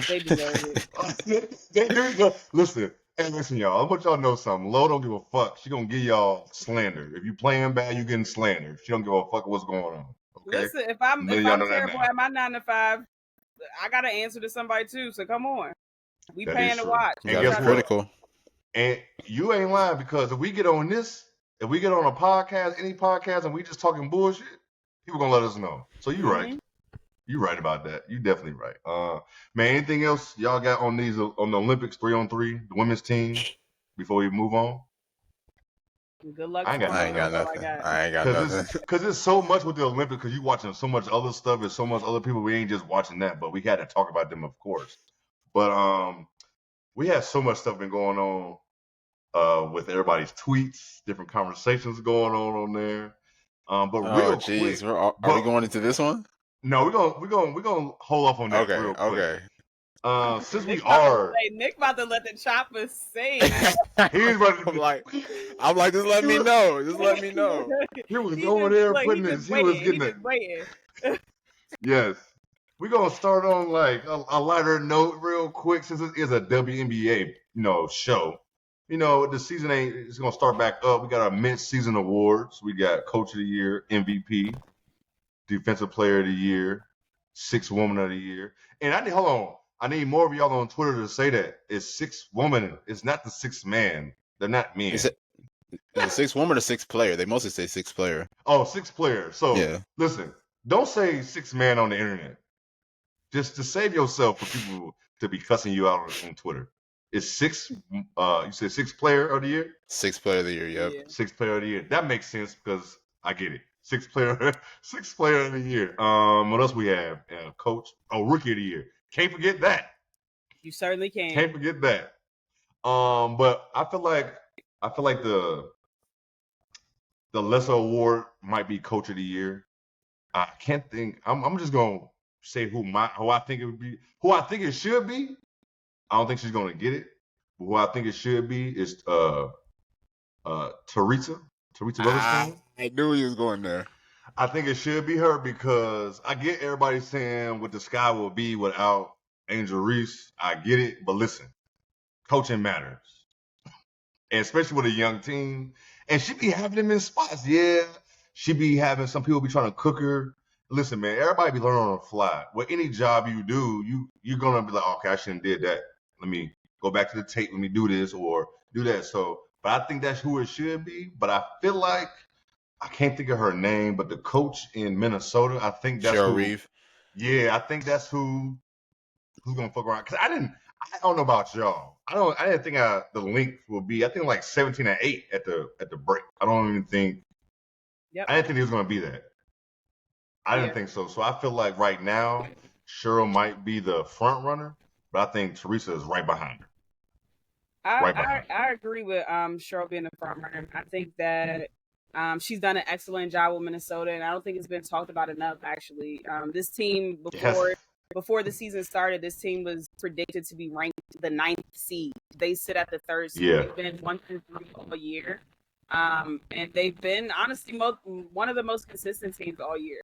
They deserve it. Listen, y'all. I want y'all to know something. Lo don't give a fuck. She gonna give y'all slander. If you playing bad, you getting slander. She don't give a fuck what's going on. Okay? Listen, if I'm terrible at my 9 to 5, I gotta answer to somebody too. So come on, we paying to watch. And that's critical. And you ain't lying, because if we get on a podcast, any podcast, and we just talking bullshit, people gonna let us know. So you right. You right about that. You definitely right. Man, anything else y'all got on the Olympics 3-on-3, the women's team, before we move on? Good luck. I ain't got nothing. Because there's so much with the Olympics, because you watching so much other stuff, and so much other people. We ain't just watching that, but we had to talk about them, of course. But we had so much stuff been going on with everybody's tweets, different conversations going on there. But real quick, are we going into this one? No, we're gonna hold off on that real quick. Okay. Since we Nick about to are, say, Nick about to let the choppers sing. he's about to. I'm like, just let me know. Just let me know. He was He over just there look, putting he his. just He was waiting. getting He it. just waiting. Yes. We're gonna start on like a lighter note real quick since it is a WNBA, show. The season it's gonna start back up. We got our mid-season awards. We got Coach of the Year, MVP, Defensive Player of the Year, Sixth Woman of the Year. And hold on. I need more of y'all on Twitter to say that. It's six woman. It's not the sixth man. They're not men. Is it a sixth woman or sixth player? They mostly say sixth player. Oh, sixth player. So yeah. Listen, don't say sixth man on the internet. Just to save yourself for people to be cussing you out on Twitter. It's six. You said sixth player of the year. Sixth player of the year. Yep. Yeah. Sixth player of the year. That makes sense because I get it. Sixth player of the year. What else we have? Coach. Oh, rookie of the year. Can't forget that. You certainly can. Can't forget that. But I feel like the lesser award might be coach of the year. I can't think. I'm just gonna say who I think it would be, who I think it should be. I don't think she's gonna get it. But who I think it should be is Teresa Weatherspoon. I knew he was going there. I think it should be her because I get everybody saying what the sky will be without Angel Reese. I get it, but listen, coaching matters, and especially with a young team. And she be having them in spots. Yeah, she be having some people be trying to cook her. Listen, man, everybody be learning on the fly. With any job you do, you're gonna be like, okay, I shouldn't did that. Let me go back to the tape. Let me do this or do that. So, but I think that's who it should be. But I feel like I can't think of her name, but the coach in Minnesota, I think that's Cheryl who. Reeve. Yeah, I think that's who's gonna fuck around. Cause I don't know about y'all. I didn't think the length would be. I think like 17-8 at the break. I don't even think. Yep. I didn't think it was gonna be that. I didn't think so. So I feel like right now, Cheryl might be the front runner, but I think Teresa is right behind her. I agree with Cheryl being the front runner. I think that she's done an excellent job with Minnesota, and I don't think it's been talked about enough. Actually, this team before the season started, this team was predicted to be ranked the 9th seed. They sit at the 3rd seed. Yeah. They've been 1-3 all year, and they've been honestly one of the most consistent teams all year.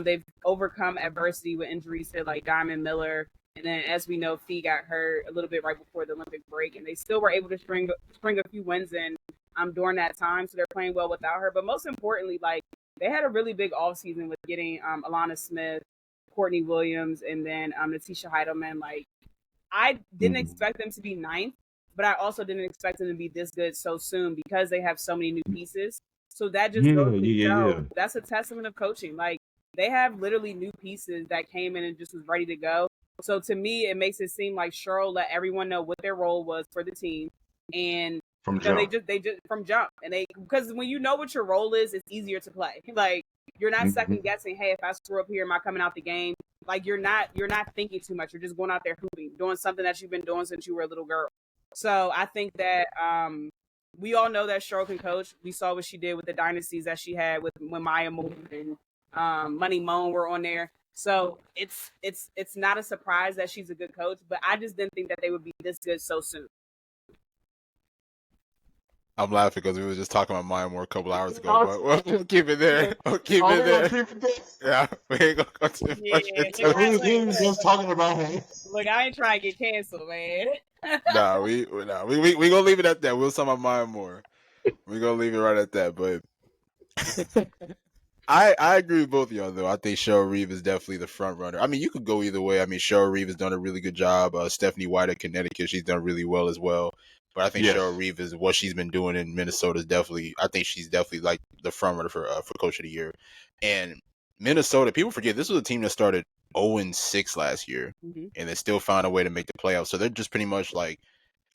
They've overcome adversity with injuries to like Diamond Miller. And then, as we know, Fee got hurt a little bit right before the Olympic break, and they still were able to spring a few wins in during that time. So they're playing well without her. But most importantly, like they had a really big offseason with getting Alana Smith, Courtney Williams, and then Natisha Heidelman. Like I didn't expect them to be 9th, but I also didn't expect them to be this good so soon because they have so many new pieces. So that just goes to show that's a testament of coaching. Like they have literally new pieces that came in and just was ready to go. So to me, it makes it seem like Cheryl let everyone know what their role was for the team, and they just from jump, and because when you know what your role is, it's easier to play. Like you're not second guessing. Hey, if I screw up here, am I coming out the game? Like you're not thinking too much. You're just going out there hooping, doing something that you've been doing since you were a little girl. So I think that we all know that Cheryl can coach. We saw what she did with the dynasties that she had when Maya Moore and Money Moan were on there. So it's not a surprise that she's a good coach, but I just didn't think that they would be this good so soon. I'm laughing because we were just talking about Maya Moore a couple hours ago, but we'll keep it there. We'll keep it there. Yeah, we ain't gonna go too much into it. We was just talking about her. Look, I ain't trying to get canceled, man. we gonna leave it at that. We'll talk about Maya Moore. We gonna leave it right at that, but. I agree with both of y'all, though. I think Cheryl Reeve is definitely the front runner. I mean, you could go either way. I mean, Cheryl Reeve has done a really good job. Stephanie White at Connecticut, she's done really well as well. But I think Cheryl Reeve is what she's been doing in Minnesota is definitely. I think she's definitely like the front runner for Coach of the Year. And Minnesota, people forget this was a team that started 0-6 last year, and they still found a way to make the playoffs. So they're just pretty much like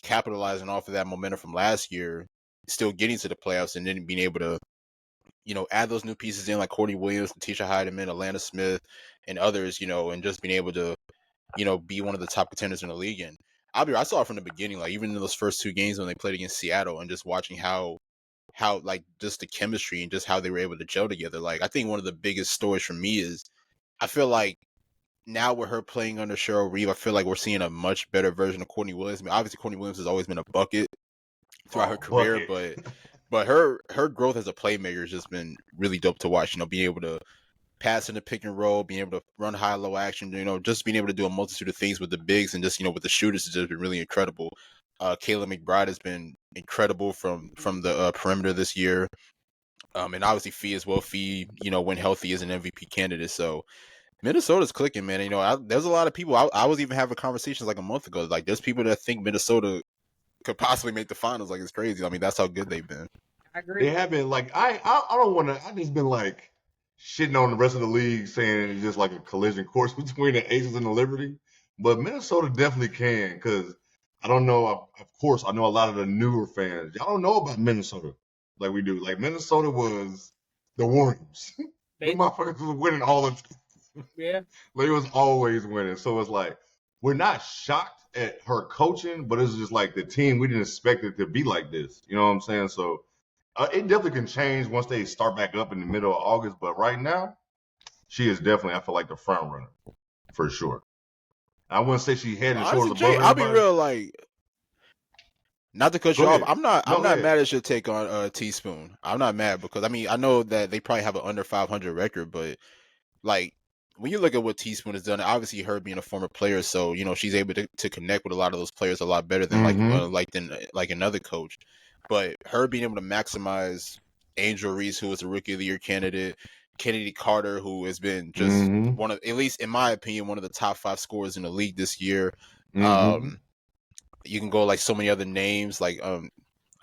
capitalizing off of that momentum from last year, still getting to the playoffs, and then being able to. Add those new pieces in like Courtney Williams, Natisha Heideman, Alana Smith, and others, and just being able to, be one of the top contenders in the league. And I saw it from the beginning, like even in those first 2 games when they played against Seattle and just watching how like just the chemistry and just how they were able to gel together. Like I think one of the biggest stories for me is I feel like now with her playing under Cheryl Reeve, I feel like we're seeing a much better version of Courtney Williams. I mean, obviously Courtney Williams has always been a bucket throughout her career, bucket. but her growth as a playmaker has just been really dope to watch. You know, being able to pass in the pick and roll, being able to run high low action, you know, just being able to do a multitude of things with the bigs and just, you know, with the shooters has just been really incredible. Kaila McBride has been incredible from the perimeter this year. And obviously Fee as well. Fee, you know, when healthy, is an MVP candidate. So Minnesota's clicking, man. You know, there's a lot of people. I was even having conversations like a month ago. Like, there's people that think Minnesota could possibly make the finals. Like, it's crazy. I mean, that's how good they've been. I agree. They haven't like I don't want to. I just been like shitting on the rest of the league, saying it's just like a collision course between the Aces and the Liberty. But Minnesota definitely can, because I don't know. Of course, I know a lot of the newer fans. Y'all don't know about Minnesota like we do. Like, Minnesota was the Warriors. The motherfuckers was winning all the time. Yeah. Like, it was always winning. So it's like, we're not shocked at her coaching, but it's just like the team, we didn't expect it to be like this. You know what I'm saying? So it definitely can change once they start back up in the middle of August. But right now, she is definitely, I feel like, the front runner for sure. I wouldn't say she head and shoulders above I'll be everybody. real, like, not to cut you off. I'm not mad at your take on Teaspoon. I'm not mad, because I mean, I know that they probably have an under 500 record, but like, when you look at what Teaspoon has done, obviously her being a former player, so you know she's able to connect with a lot of those players a lot better than like another coach. But her being able to maximize Angel Reese, who was a Rookie of the Year candidate, Kennedy Carter, who has been just one of, at least in my opinion, one of the top 5 scorers in the league this year. You can go like so many other names, like I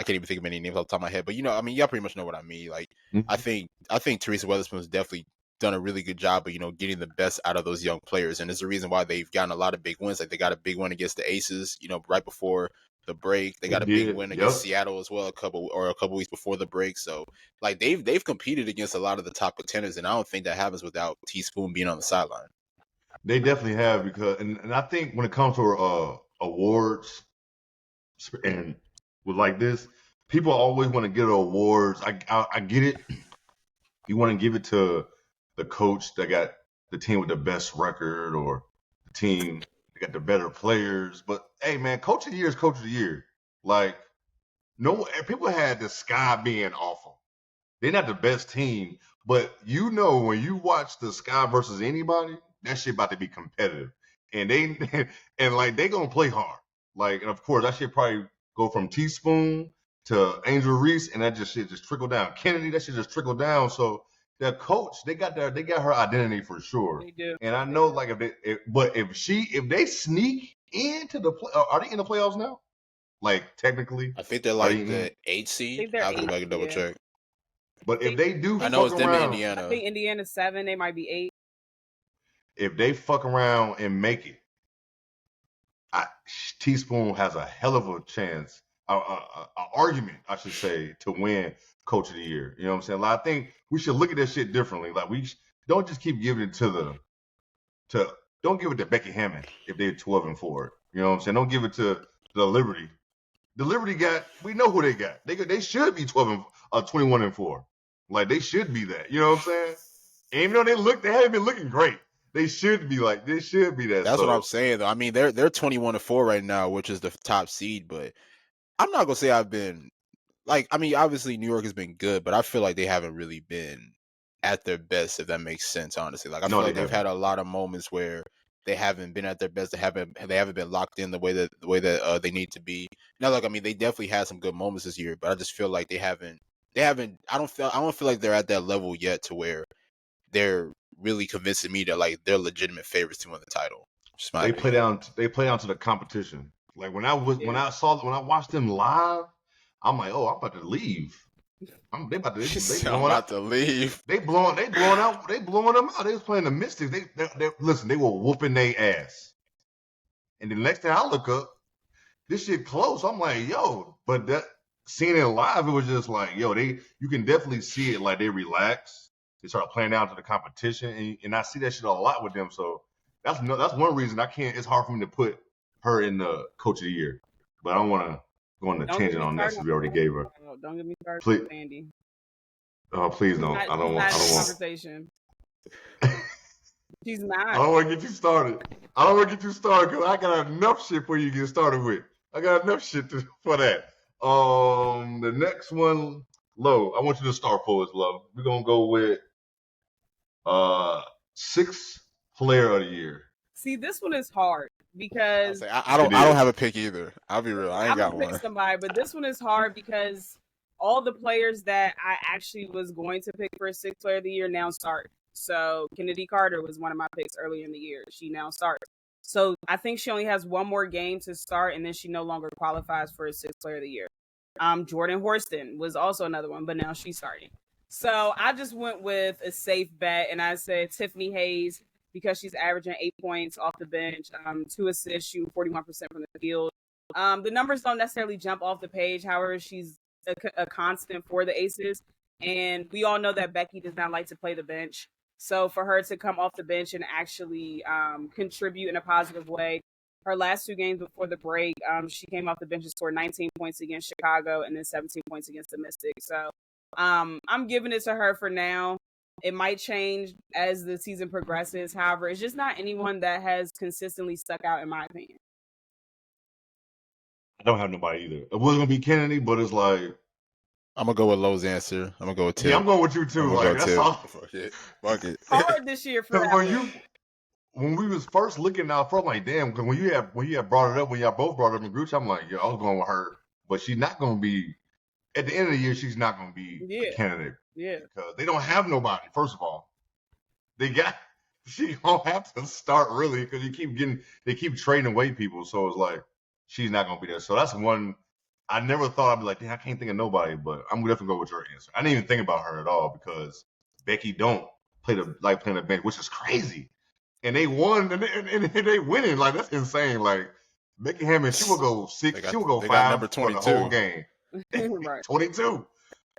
can't even think of any names off the top of my head, but you know, I mean, y'all pretty much know what I mean. Like, I think Teresa Weatherspoon has definitely done a really good job of, you know, getting the best out of those young players, and it's the reason why they've gotten a lot of big wins. Like, they got a big win against the Aces, you know, right before the break. They got a big win against Seattle as well, a couple weeks before the break. So like, they've competed against a lot of the top contenders, and I don't think that happens without Teaspoon being on the sideline. They definitely have, because and I think when it comes to awards and with like this, people always want to get awards. I get it. You want to give it to the coach that got the team with the best record, or the team that got the better players. But hey, man, coach of the year is coach of the year. Like, no, people had the Sky being awful. They're not the best team, but you know, when you watch the Sky versus anybody, that shit about to be competitive, and they gonna play hard. Like, and of course, that shit probably go from Teaspoon to Angel Reese, and that shit just trickle down. Kennedy, that shit just trickle down. So their coach, they got her identity for sure. They do. And I know, like, if they sneak into the play, are they in the playoffs now? Like, technically, I think they're like the 8th seed. I think I can double check. But if they do, I know it's them in Indiana. I think Indiana's 7. They might be 8. If they fuck around and make it, Teaspoon has a hell of a chance, an argument, I should say, to win Coach of the Year. You know what I'm saying? Like, I think we should look at that shit differently. Like, we don't just keep giving it don't give it to Becky Hammond if they're 12-4. You know what I'm saying? Don't give it to the Liberty. The Liberty we know who they got. They should be 21-4. Like, they should be that. You know what I'm saying? And even though they haven't been looking great. They should be that. That's what I'm saying, though. I mean, they're 21-4 right now, which is the top seed. But I'm not gonna say I've been like. I mean, obviously New York has been good, but I feel like they haven't really been at their best, if that makes sense. Honestly, like, I feel like they've had a lot of moments where they haven't been at their best. They haven't been locked in the way that they need to be. Now, like, I mean, they definitely had some good moments this year, but I just feel like they haven't. I don't feel like they're at that level yet to where they're really convincing me that, like, they're legitimate favorites to win the title. They play down to the competition. Like, when I watched them live, I'm like, oh, I'm about to leave. They about to leave. They blowing them out. They was playing the Mystics. Listen, they were whooping their ass. And the next thing I look up, this shit close. I'm like, yo, but seeing it live, it was just like, yo, you can definitely see it. Like, they relax. They start playing down to the competition, and I see that shit a lot with them. So that's one reason I can't. It's hard for me to put her in the Coach of the Year, but I don't want to go on a tangent on that since we already gave her. Don't get me started, please, Andy. Oh, please don't. I don't want. Conversation. She's I not. don't want to get you started. I don't want to get you started because I got enough shit for you to get started with. I got enough shit for that. The next one, Lo. I want you to start for us, Lo. We're gonna go with sixth player of the year. See, this one is hard because I don't have a pick either. I'll be real. I ain't I'm got gonna pick one. somebody, but this one is hard because all the players that I actually was going to pick for a sixth player of the year now start. So Kennedy Carter was one of my picks earlier in the year. She now starts. So I think she only has one more game to start, and then she no longer qualifies for a sixth player of the year. Jordan Horston was also another one, but now she's starting. So I just went with a safe bet, and I said Tiffany Hayes because she's averaging 8 points off the bench, 2 assists, shooting 41% from the field. The numbers don't necessarily jump off the page. However, she's a constant for the Aces. And we all know that Becky does not like to play the bench. So for her to come off the bench and actually contribute in a positive way, her last 2 games before the break, she came off the bench and scored 19 points against Chicago and then 17 points against the Mystics. So I'm giving it to her for now. It might change as the season progresses. However, it's just not anyone that has consistently stuck out, in my opinion. I don't have nobody either. It wasn't gonna be Kennedy, but it's like I'm gonna go with Lowe's answer. I'm gonna go with Tip. yeah, I'm going with you too. Like that's all. Fuck it. Fuck it. Hard this year for Because that. when we was first looking out for, I'm like, damn. Because when you had brought it up, when y'all both brought it up in groups, I'm like, yeah, I was going with her, but she's not gonna be. At the end of the year, she's not gonna be a candidate. Yeah. Because they don't have nobody. First of all, she don't have to start really because they keep trading away people. So it's like she's not gonna be there. So that's one. I never thought I'd be like, I can't think of nobody, but I'm definitely go with your answer. I didn't even think about her at all because Becky don't playing the bench, which is crazy. And they won, and they winning. Like that's insane. Like Becky Hammond, she will go 6, she will go 5 number for the 22. whole game. Right. 22.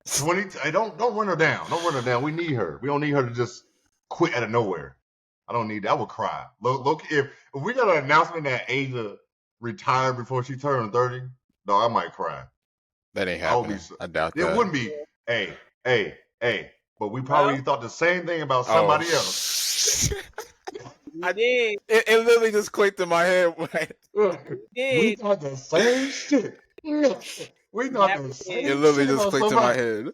20. Don't run her down. Don't run her down. We need her. We don't need her to just quit out of nowhere. I don't need that. I would cry. Look, if we got an announcement that Asia retired before she turned 30, I might cry. That ain't happening. I doubt that. It wouldn't be. Hey. But we probably thought the same thing about somebody else. I did. It literally just clicked in my head. We thought the same shit. We thought the same shit. It literally just clicked in my head.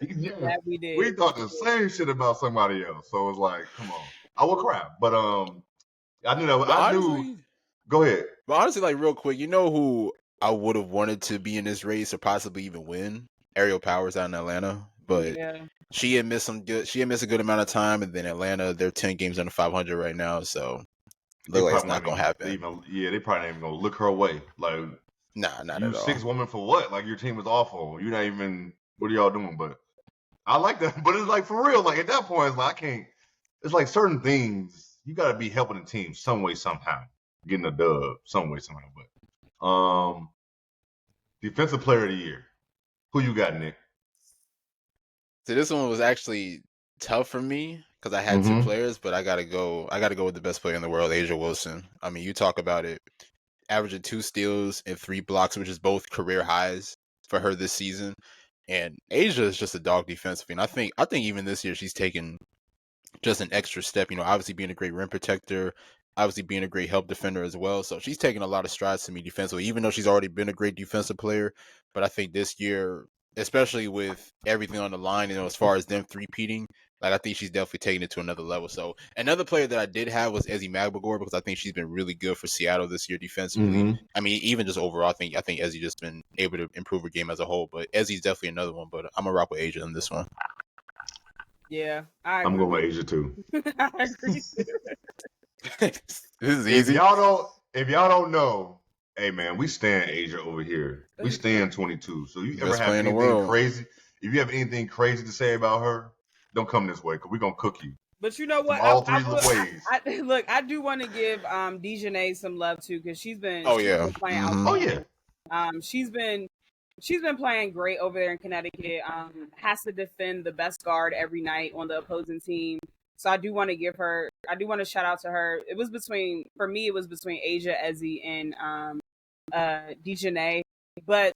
Yeah, we did. We thought the same shit about somebody else. So it's like, come on. I would cry. But I knew. Go ahead. But honestly, like real quick, you know who I would have wanted to be in this race or possibly even win? Ariel Powers out in Atlanta. But she had missed a good amount of time, and then Atlanta, they're 10 games under 500 right now, so look like it's not gonna happen. They probably not even gonna look her away. Like, not at all. 6 women for what? Like your team is awful. You're not even. What are y'all doing? But I like that. But it's like for real. Like at that point, it's like I can't. It's like certain things you got to be helping the team some way somehow, getting a dub some way somehow. But defensive player of the year, who you got, Nick? So this one was actually tough for me because I had 2 players, but I gotta go with the best player in the world, A'ja Wilson. I mean, you talk about it, averaging 2 steals and 3 blocks, which is both career highs for her this season. And A'ja is just a dog defensively, and I think even this year she's taken just an extra step. You know, obviously being a great rim protector, obviously being a great help defender as well. So she's taken a lot of strides to me defensively, even though she's already been a great defensive player. But I think this year, especially with everything on the line, you know, as far as them three-peating, like I think she's definitely taking it to another level. So another player that I did have was Ezzy Magbagor because I think she's been really good for Seattle this year defensively. I mean, even just overall, I think Ezzy just been able to improve her game as a whole. But Ezzy's definitely another one. But I'm gonna rock with A'ja in this one. Yeah, I'm going with A'ja too. I agree. This is easy. If y'all don't know, hey man, we stand A'ja over here. We stand 22. So you ever have anything crazy? If you have anything crazy to say about her, don't come this way because we're gonna cook you. But you know what? From all 3 ways. I do want to give Dejanay some love too because she's been playing she's been playing great over there in Connecticut. Has to defend the best guard every night on the opposing team. So I do want to shout out to her. It was between A'ja, Ezzy, and Dejanay. But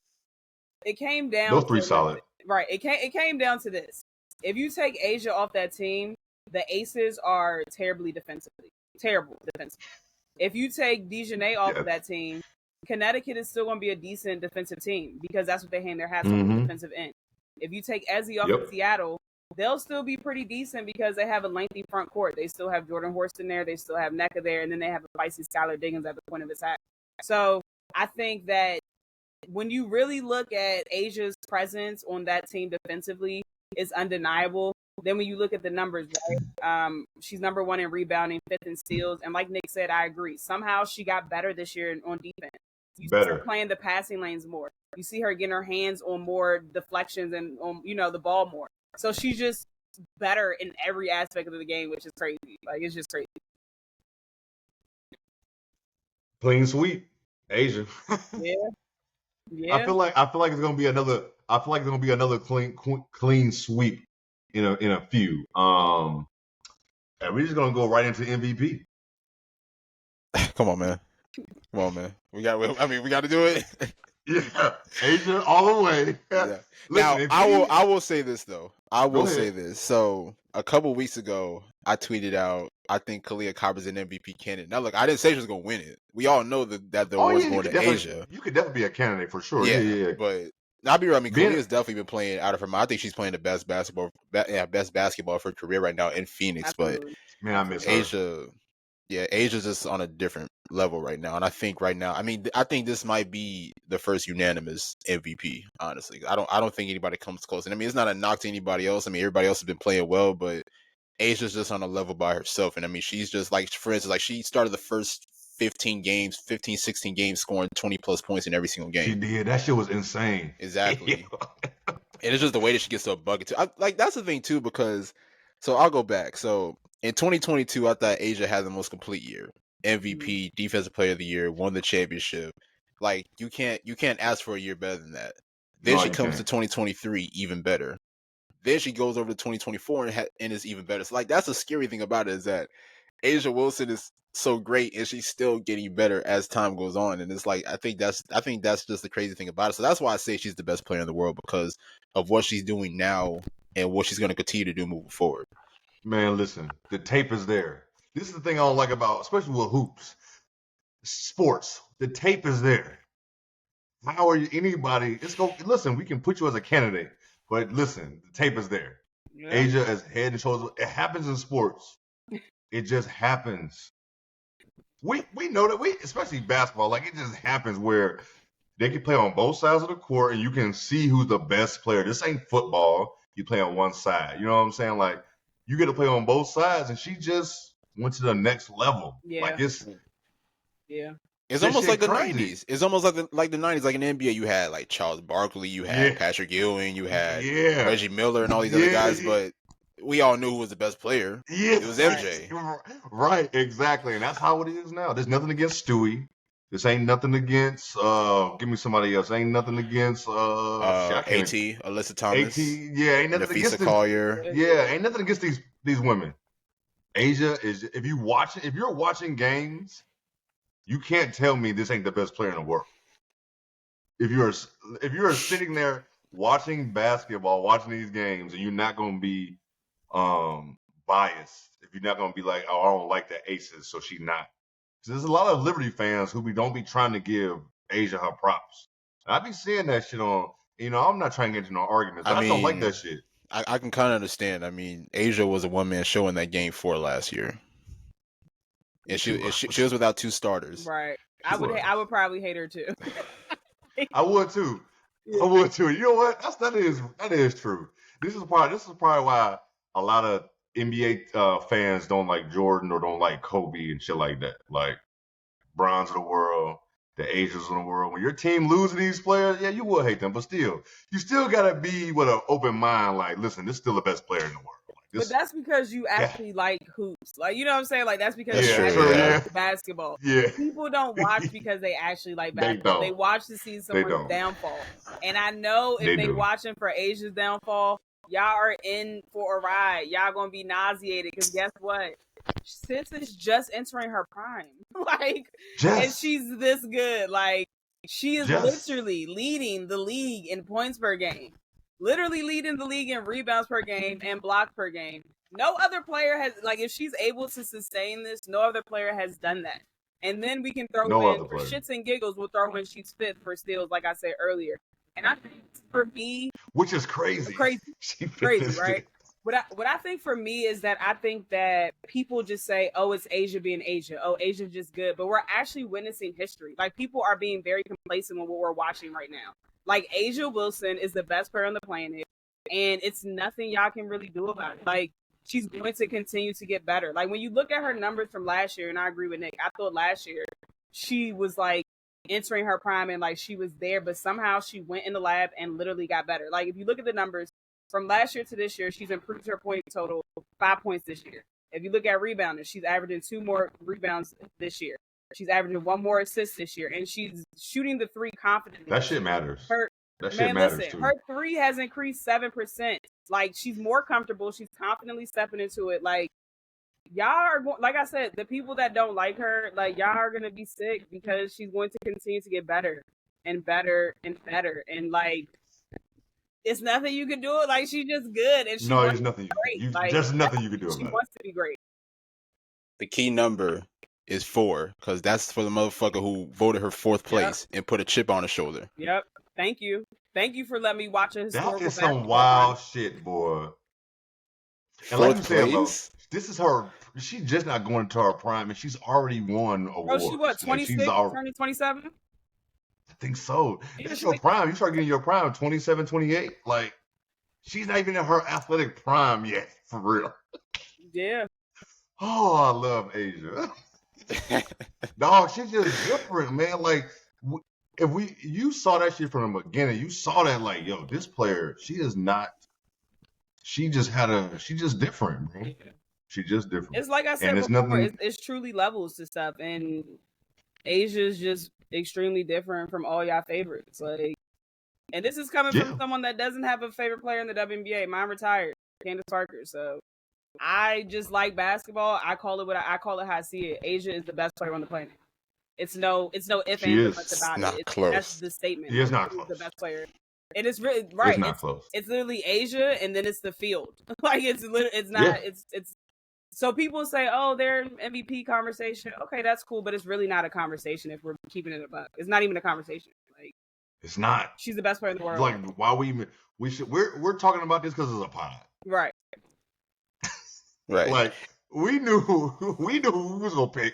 it came down those 3 solid. Right. It came down to this. If you take A'ja off that team, the Aces are terrible defensively. If you take Dejanay off of that team, Connecticut is still going to be a decent defensive team because that's what they hang their hats on the defensive end. If you take Ezzy off of Seattle, they'll still be pretty decent because they have a lengthy front court. They still have Jordan Horston there. They still have Nneka there. And then they have a feisty Skylar Diggins at the point of attack. So I think that when you really look at Asia's presence on that team defensively, it's undeniable. Then when you look at the numbers, right? She's number 1 in rebounding, 5th in steals. And like Nick said, I agree. Somehow she got better this year on defense. You see her playing the passing lanes more. You see her getting her hands on more deflections and on, the ball more. So she's just better in every aspect of the game, which is crazy. Like, it's just crazy. Clean sweep, Asia. Yeah. I feel like it's gonna be another. I feel like it's gonna be another clean sweep in a few. And we're just gonna go right into MVP. Come on, man. We got to do it. Yeah, Asia all the way. Yeah. Listen, now, I will say this though. So a couple weeks ago, I tweeted out, I think Kaila Copper's an MVP candidate. Now, look, I didn't say she was going to win it. We all know that the award's going to Asia. You could definitely be a candidate for sure. Yeah. But I'll be right. I mean, Kalia's definitely been playing out of her mind. I think she's playing the best basketball of her career right now in Phoenix. Absolutely. But man, I miss Asia. Yeah, Asia's just on a different level right now, and I think right now, I think this might be the first unanimous MVP. Honestly, I don't think anybody comes close. And I mean, it's not a knock to anybody else. I mean, everybody else has been playing well, but Asia's just on a level by herself. And I mean, she's just like, for instance, like she started the first 16 games scoring 20 plus points in every single game. She did. That shit was insane. Exactly. And it's just the way that she gets to a bucket too. That's the thing too, because so I'll go back. So in 2022, I thought Asia had the most complete year. MVP, Defensive Player of the Year, won the championship. Like you can't ask for a year better than that. Then she comes to 2023, even better. Then she goes over to 2024 and is even better. So like that's the scary thing about it, is that Asia Wilson is so great and she's still getting better as time goes on. And it's like I think that's just the crazy thing about it. So that's why I say she's the best player in the world, because of what she's doing now and what she's going to continue to do moving forward. Man, listen, the tape is there. This is the thing I don't like about, especially with hoops, sports. The tape is there. How are you anybody? Listen, we can put you as a candidate, but listen, the tape is there. Yeah. Asia as head and shoulders. It happens in sports. It just happens. We know that especially basketball, like it just happens where they can play on both sides of the court and you can see who's the best player. This ain't football. You play on one side. You know what I'm saying? Like you get to play on both sides, and she just went to the next level. Yeah. Like It's almost like the 90s. It's almost like the 90s. Like in the NBA, you had like Charles Barkley, you had Patrick Ewing, you had Reggie Miller, and all these other guys. But we all knew who was the best player. Yeah, it was MJ. Right, exactly, and that's how it is now. There's nothing against Stewie. This ain't nothing against. Give me somebody else. Ain't nothing against. AT, Alyssa Thomas. AT, ain't nothing Nafisa against Collier. Ain't nothing against these women. Asia is. If you're watching games, you can't tell me this ain't the best player in the world. If you're sitting there watching basketball, watching these games, and you're not going to be biased, if you're not going to be like, oh, I don't like the Aces, so she not. There's a lot of Liberty fans who we don't be trying to give Asia her props. I be seeing that shit on. I'm not trying to get into no arguments. I don't like that shit. I can kind of understand. I mean, Asia was a one-man show in that Game 4 last year. And she was without two starters. Right. I would probably hate her too. I would too. Yeah. I would too. You know what? That is true. This is probably why a lot of NBA fans don't like Jordan or don't like Kobe and shit like that. Like Bronze of the world, the Asians of the world. When your team losing these players, yeah, you will hate them, but still, you still gotta be with an open mind. Like, listen, this is still the best player in the world. But that's because you actually like hoops. Like, you know what I'm saying? Like, that's because you actually like basketball. Yeah. People don't watch because they actually like basketball. They watch to see someone's downfall. And I know if they watching for Asia's downfall, y'all are in for a ride. Y'all gonna be nauseated because guess what? Sis is just entering her prime. And she's this good. Like, she is literally leading the league in points per game. Literally leading the league in rebounds per game and blocks per game. No other player has, like, if she's able to sustain this, no other player has done that. And then we can throw No in, other for player. shits and giggles, we'll throw in she's fifth for steals, like I said earlier. And I think for me, which is crazy. She crazy, right? What I think for me is that I think that people just say, oh, it's Asia being Asia. Oh, Asia's just good. But we're actually witnessing history. Like, people are being very complacent with what we're watching right now. Like, Asia Wilson is the best player on the planet, and it's nothing y'all can really do about it. Like, she's going to continue to get better. Like, when you look at her numbers from last year, and I agree with Nick, I thought last year she was, like, entering her prime and, like, she was there, but somehow she went in the lab and literally got better. Like, if you look at the numbers, from last year to this year, she's improved her point total 5 points this year. If you look at rebounding, she's averaging 2 more rebounds this year. She's averaging 1 more assist this year, and she's shooting the 3 confidently. That shit matters. Listen, her 3 has increased 7%. Like, she's more comfortable. She's confidently stepping into it. Like, y'all are going, like I said, the people that don't like her, like, y'all are gonna be sick because she's going to continue to get better and better and better. And, like, it's nothing you can do. Like, she's just good, and there's nothing. There's nothing you can do about it. She wants to be great. The key number is 4, because that's for the motherfucker who voted her 4th place and put a chip on her shoulder. Yep. Thank you for letting me watch a historical. That is some wild shit, boy. And like you said, bro, this is her. She's just not going into her prime, and she's already won awards. Oh, she what? 26, turning 27. I think so. That's your prime. You start getting your prime 27, 28. Like, she's not even in her athletic prime yet, for real. Yeah. Oh, I love Asia. Dog, she's just different, man. Like, you saw that shit from the beginning. You saw that, like, yo, this player, she just different, bro. She's just different. It's like I said before, it's truly levels to stuff, and Asia's just extremely different from all y'all favorites. Like, and this is coming from someone that doesn't have a favorite player in the WNBA. Mine retired, Candace Parker. So I just like basketball. I call it how I see it. Asia is the best player on the planet. It's no if and buts about it. That's the statement. She is not close. The best player. It is really right. It's not close. It's literally Asia, and then it's the field. Like, it's not. Yeah. It's. So people say, "Oh, they're MVP conversation." Okay, that's cool, but it's really not a conversation if we're keeping it above. It's not even a conversation. Like, it's not. She's the best player in the world. Like, why we're talking about this because it's a pod, right? Right. Like, we knew who we was gonna pick.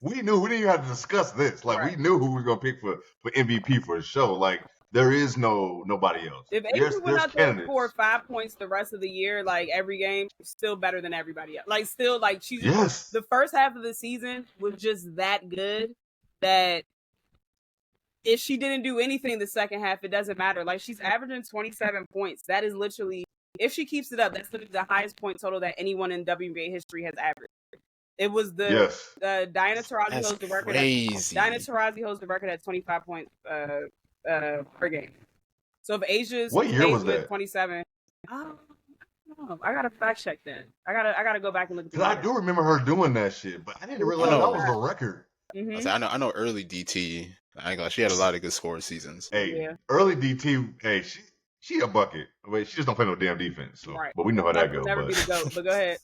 We knew we didn't even have to discuss this. Like, we knew who we was gonna pick for MVP for the show. Like, there is nobody else. If Asia went out there and scored 5 points the rest of the year, like, every game, still better than everybody else. Like, still, like, she's the first half of the season was just that good that if she didn't do anything the second half, it doesn't matter. Like, she's averaging 27 points. That is literally, if she keeps it up, that's literally the highest point total that anyone in WNBA history has averaged. It was Diana Taurasi holds the record. Diana Taurasi holds the record at 25 points per game. So if Asia's what year was that? 27. I gotta fact check that. I gotta go back and look at. Because I do remember her doing that shit, but I didn't realize that was the record. Mm-hmm. I know early DT. I ain't gonna. She had a lot of good scoring seasons. Hey, early DT. Hey, she a bucket. Wait, she just don't play no damn defense. So, but we know how that goes. Never be the GOAT, but go ahead.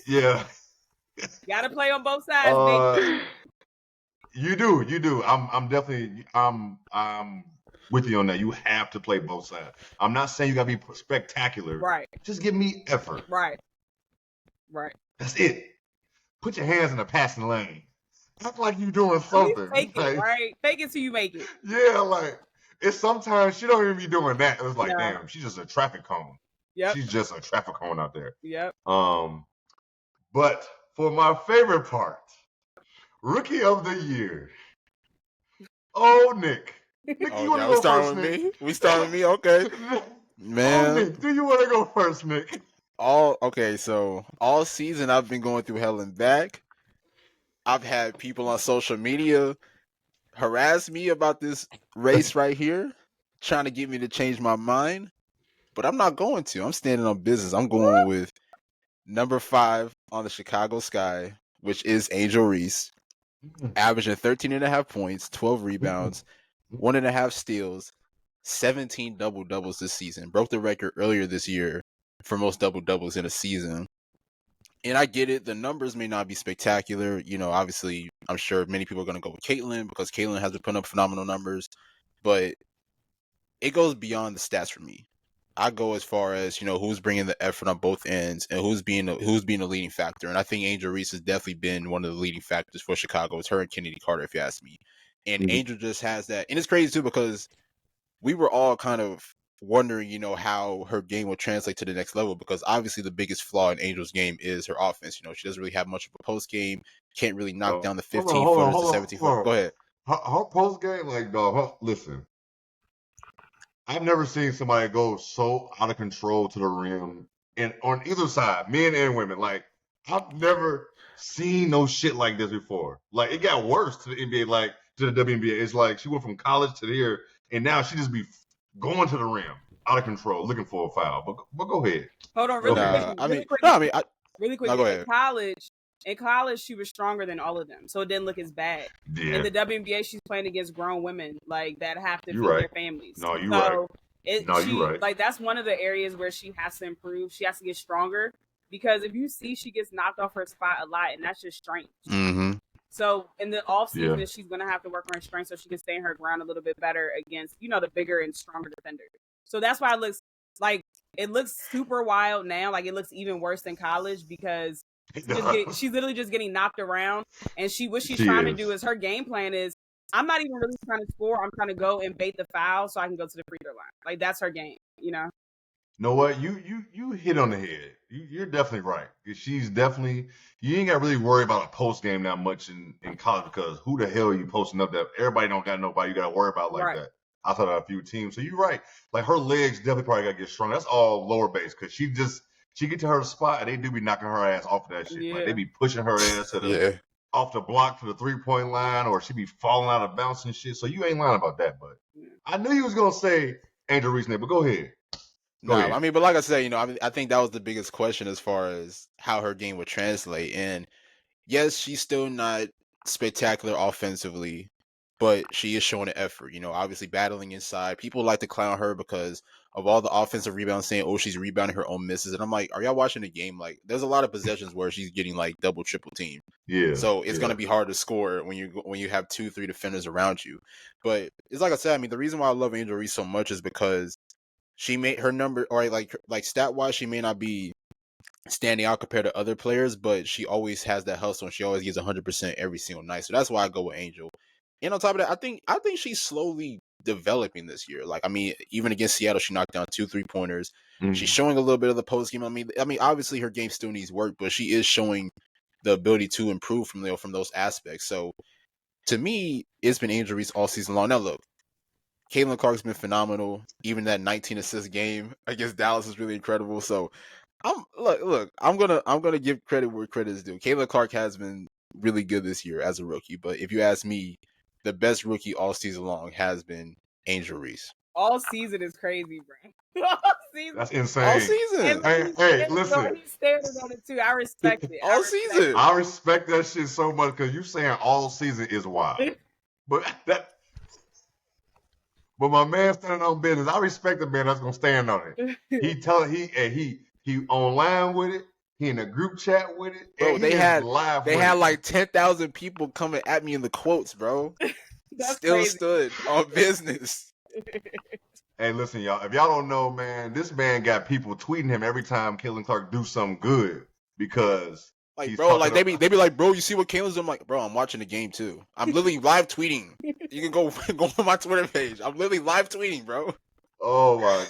Yeah. Gotta play on both sides, You do. I'm definitely with you on that. You have to play both sides. I'm not saying you gotta be spectacular. Right. Just give me effort. Right. That's it. Put your hands in the passing lane. Act like you're doing something. Fake it, right? Fake it till you make it. Yeah, like, it's sometimes she don't even be doing that. It's like, damn, she's just a traffic cone. Yep. She's just a traffic cone out there. Yep. But for my favorite part, Rookie of the Year. Oh, Nick. Nick, you want to go first, Nick? We starting with me? Okay. Man. Oh, Nick, do you want to go first, Nick? So all season I've been going through hell and back. I've had people on social media harass me about this race right here, trying to get me to change my mind. But I'm not going to. I'm standing on business. I'm going with number 5 on the Chicago Sky, which is Angel Reese, averaging 13.5 points, 12 rebounds, 1.5 steals, 17 double-doubles this season. Broke the record earlier this year for most double-doubles in a season. And I get it. The numbers may not be spectacular. You know, obviously, I'm sure many people are going to go with Caitlyn because Caitlyn has been putting up phenomenal numbers. But it goes beyond the stats for me. I go as far as, you know, who's bringing the effort on both ends and who's being a leading factor. And I think Angel Reese has definitely been one of the leading factors for Chicago. It's her and Kennedy Carter, if you ask me. And Angel just has that. And it's crazy, too, because we were all kind of wondering, you know, how her game would translate to the next level, because obviously the biggest flaw in Angel's game is her offense. You know, she doesn't really have much of a post game, can't really knock down the 15-footers, the 17-footers. Go ahead. Her post game, like, dog, listen, I've never seen somebody go so out of control to the rim, and on either side, men and women. Like, I've never seen no shit like this before. Like, it got worse to the NBA, like to the WNBA. It's like she went from college to here, and now she just be going to the rim, out of control, looking for a foul. But go ahead. Hold on, really quick. Really quick. No, go ahead. In college, she was stronger than all of them, so it didn't look as bad. Yeah. In the WNBA, she's playing against grown women like that have to feed their families. No, you're right. You're right. Like, that's one of the areas where she has to improve. She has to get stronger, because if you see, she gets knocked off her spot a lot, and that's just strength. Mm-hmm. So in the off season, she's gonna have to work on her strength so she can stay in her ground a little bit better against, you know, the bigger and stronger defenders. So that's why it looks super wild now. Like, it looks even worse than college, because she's literally just getting knocked around. And what she's trying to do is, her game plan is, I'm not even really trying to score. I'm trying to go and bait the foul so I can go to the free throw line. Like, that's her game, you know? You know what? You hit on the head. You're definitely right. She's definitely, you ain't got to really worry about a post game that much in college, because who the hell are you posting up that? Everybody don't got nobody you got to worry about like that outside of a few teams. So you're right. Like, her legs definitely probably got to get stronger. That's all lower base, because she get to her spot and they do be knocking her ass off of that shit. Yeah. Like, they be pushing her ass to off the block to the 3-point line, or she be falling out of bounds and shit. So you ain't lying about that. But I knew you was gonna say Angel Reese, but go ahead. I mean, but like I said, you know, I think that was the biggest question as far as how her game would translate. And yes, she's still not spectacular offensively, but she is showing an effort. You know, obviously battling inside. People like to clown her because of all the offensive rebounds, saying, "Oh, she's rebounding her own misses." And I'm like, are y'all watching the game? Like, there's a lot of possessions where she's getting like double, triple team. Yeah. So it's gonna be hard to score when you have 2-3 defenders around you. But it's like I said. I mean, the reason why I love Angel Reese so much is because she made her number, or like stat wise, she may not be standing out compared to other players, but she always has that hustle and she always gives 100% every single night. So that's why I go with Angel. And on top of that, I think she's slowly developing this year. Like, I mean, even against Seattle, she knocked down 2 3-pointers. She's showing a little bit of the post game. I mean, obviously her game still needs work, but she is showing the ability to improve from those aspects. So to me, it's been Angel Reese all season long. Now look, Caitlin Clark's been phenomenal. Even that 19 assist game against Dallas is really incredible. So I'm gonna give credit where credit is due. Caitlin Clark has been really good this year as a rookie, but if you ask me, the best rookie all season long has been Angel Reese. All season is crazy, bro. All season. That's insane. All season. Hey, listen. He's standing on it too. I respect it. All season. I respect that shit so much, because you saying all season is wild. But my man standing on business. I respect the man that's gonna stand on it. He online with it. He in a group chat with it. Bro, they had like 10,000 people coming at me in the quotes, bro. Still crazy. Stood on business. Hey, listen, y'all. If y'all don't know, man, this man got people tweeting him every time Caitlin Clark do something good, because like, bro, like they be like, bro, you see what Caitlin's doing? I'm like, bro, I'm watching the game too. I'm literally live tweeting. You can go on my Twitter page. I'm literally live tweeting, bro. Oh my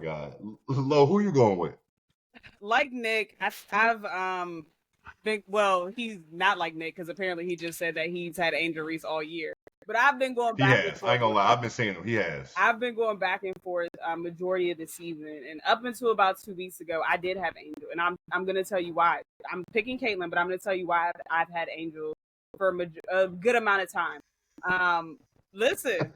god. Lo, who you going with? Like Nick, I've been, well, he's not like Nick, because apparently he just said that he's had Angel Reese all year. But I've been going back and forth. I ain't gonna lie, I've been seeing him. He has. I've been going back and forth majority of the season, and up until about 2 weeks ago, I did have Angel, and I'm gonna tell you why. I'm picking Caitlin, but I'm gonna tell you why I've had Angel for a good amount of time. Listen.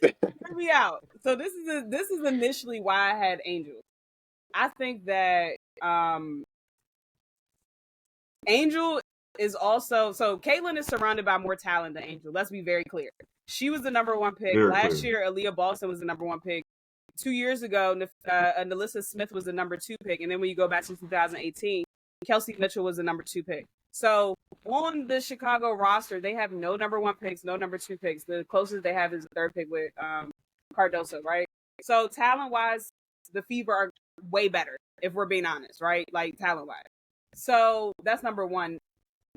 Hear me out. So this is initially why I had Angel. I think that Angel is also, so Caitlin is surrounded by more talent than Angel. Let's be very clear. She was the number 1 pick. Last year, Aaliyah Boston was the number 1 pick. 2 years ago, Nalissa Smith was the number 2 pick, and then when you go back to 2018, Kelsey Mitchell was the number 2 pick. So on the Chicago roster, they have no number 1 picks, no number 2 picks. The closest they have is the 3rd pick with Cardoso, right? So talent-wise, the Fever are way better, if we're being honest, right? Like talent-wise. So that's number 1.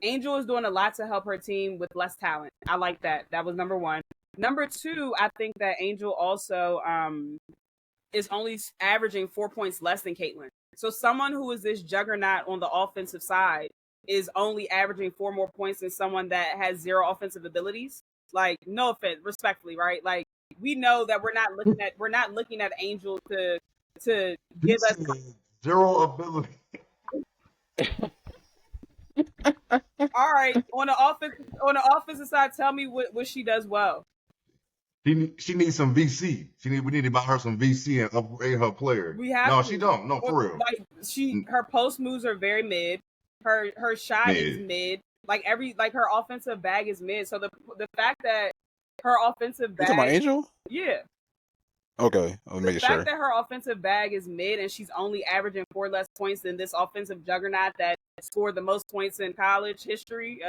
Angel is doing a lot to help her team with less talent. I like that. That was number 1. Number 2, I think that Angel also is only averaging 4 points less than Caitlin. So someone who is this juggernaut on the offensive side is only averaging 4 more points than someone that has 0 offensive abilities. Like, no offense, respectfully, right? Like, we know that we're not looking at Angel to give us 0 ability. All right, on the offensive side, tell me what she does well. She needs some VC. We need to buy her some VC and upgrade her player. She don't. No, for real. Like her post moves are very mid. Her shot is mid. Like her offensive bag is mid. So the fact that her offensive bag. You talking about Angel? Yeah. Okay, I'll make sure. The fact that her offensive bag is mid and she's only averaging 4 less points than this offensive juggernaut that scored the most points in college history.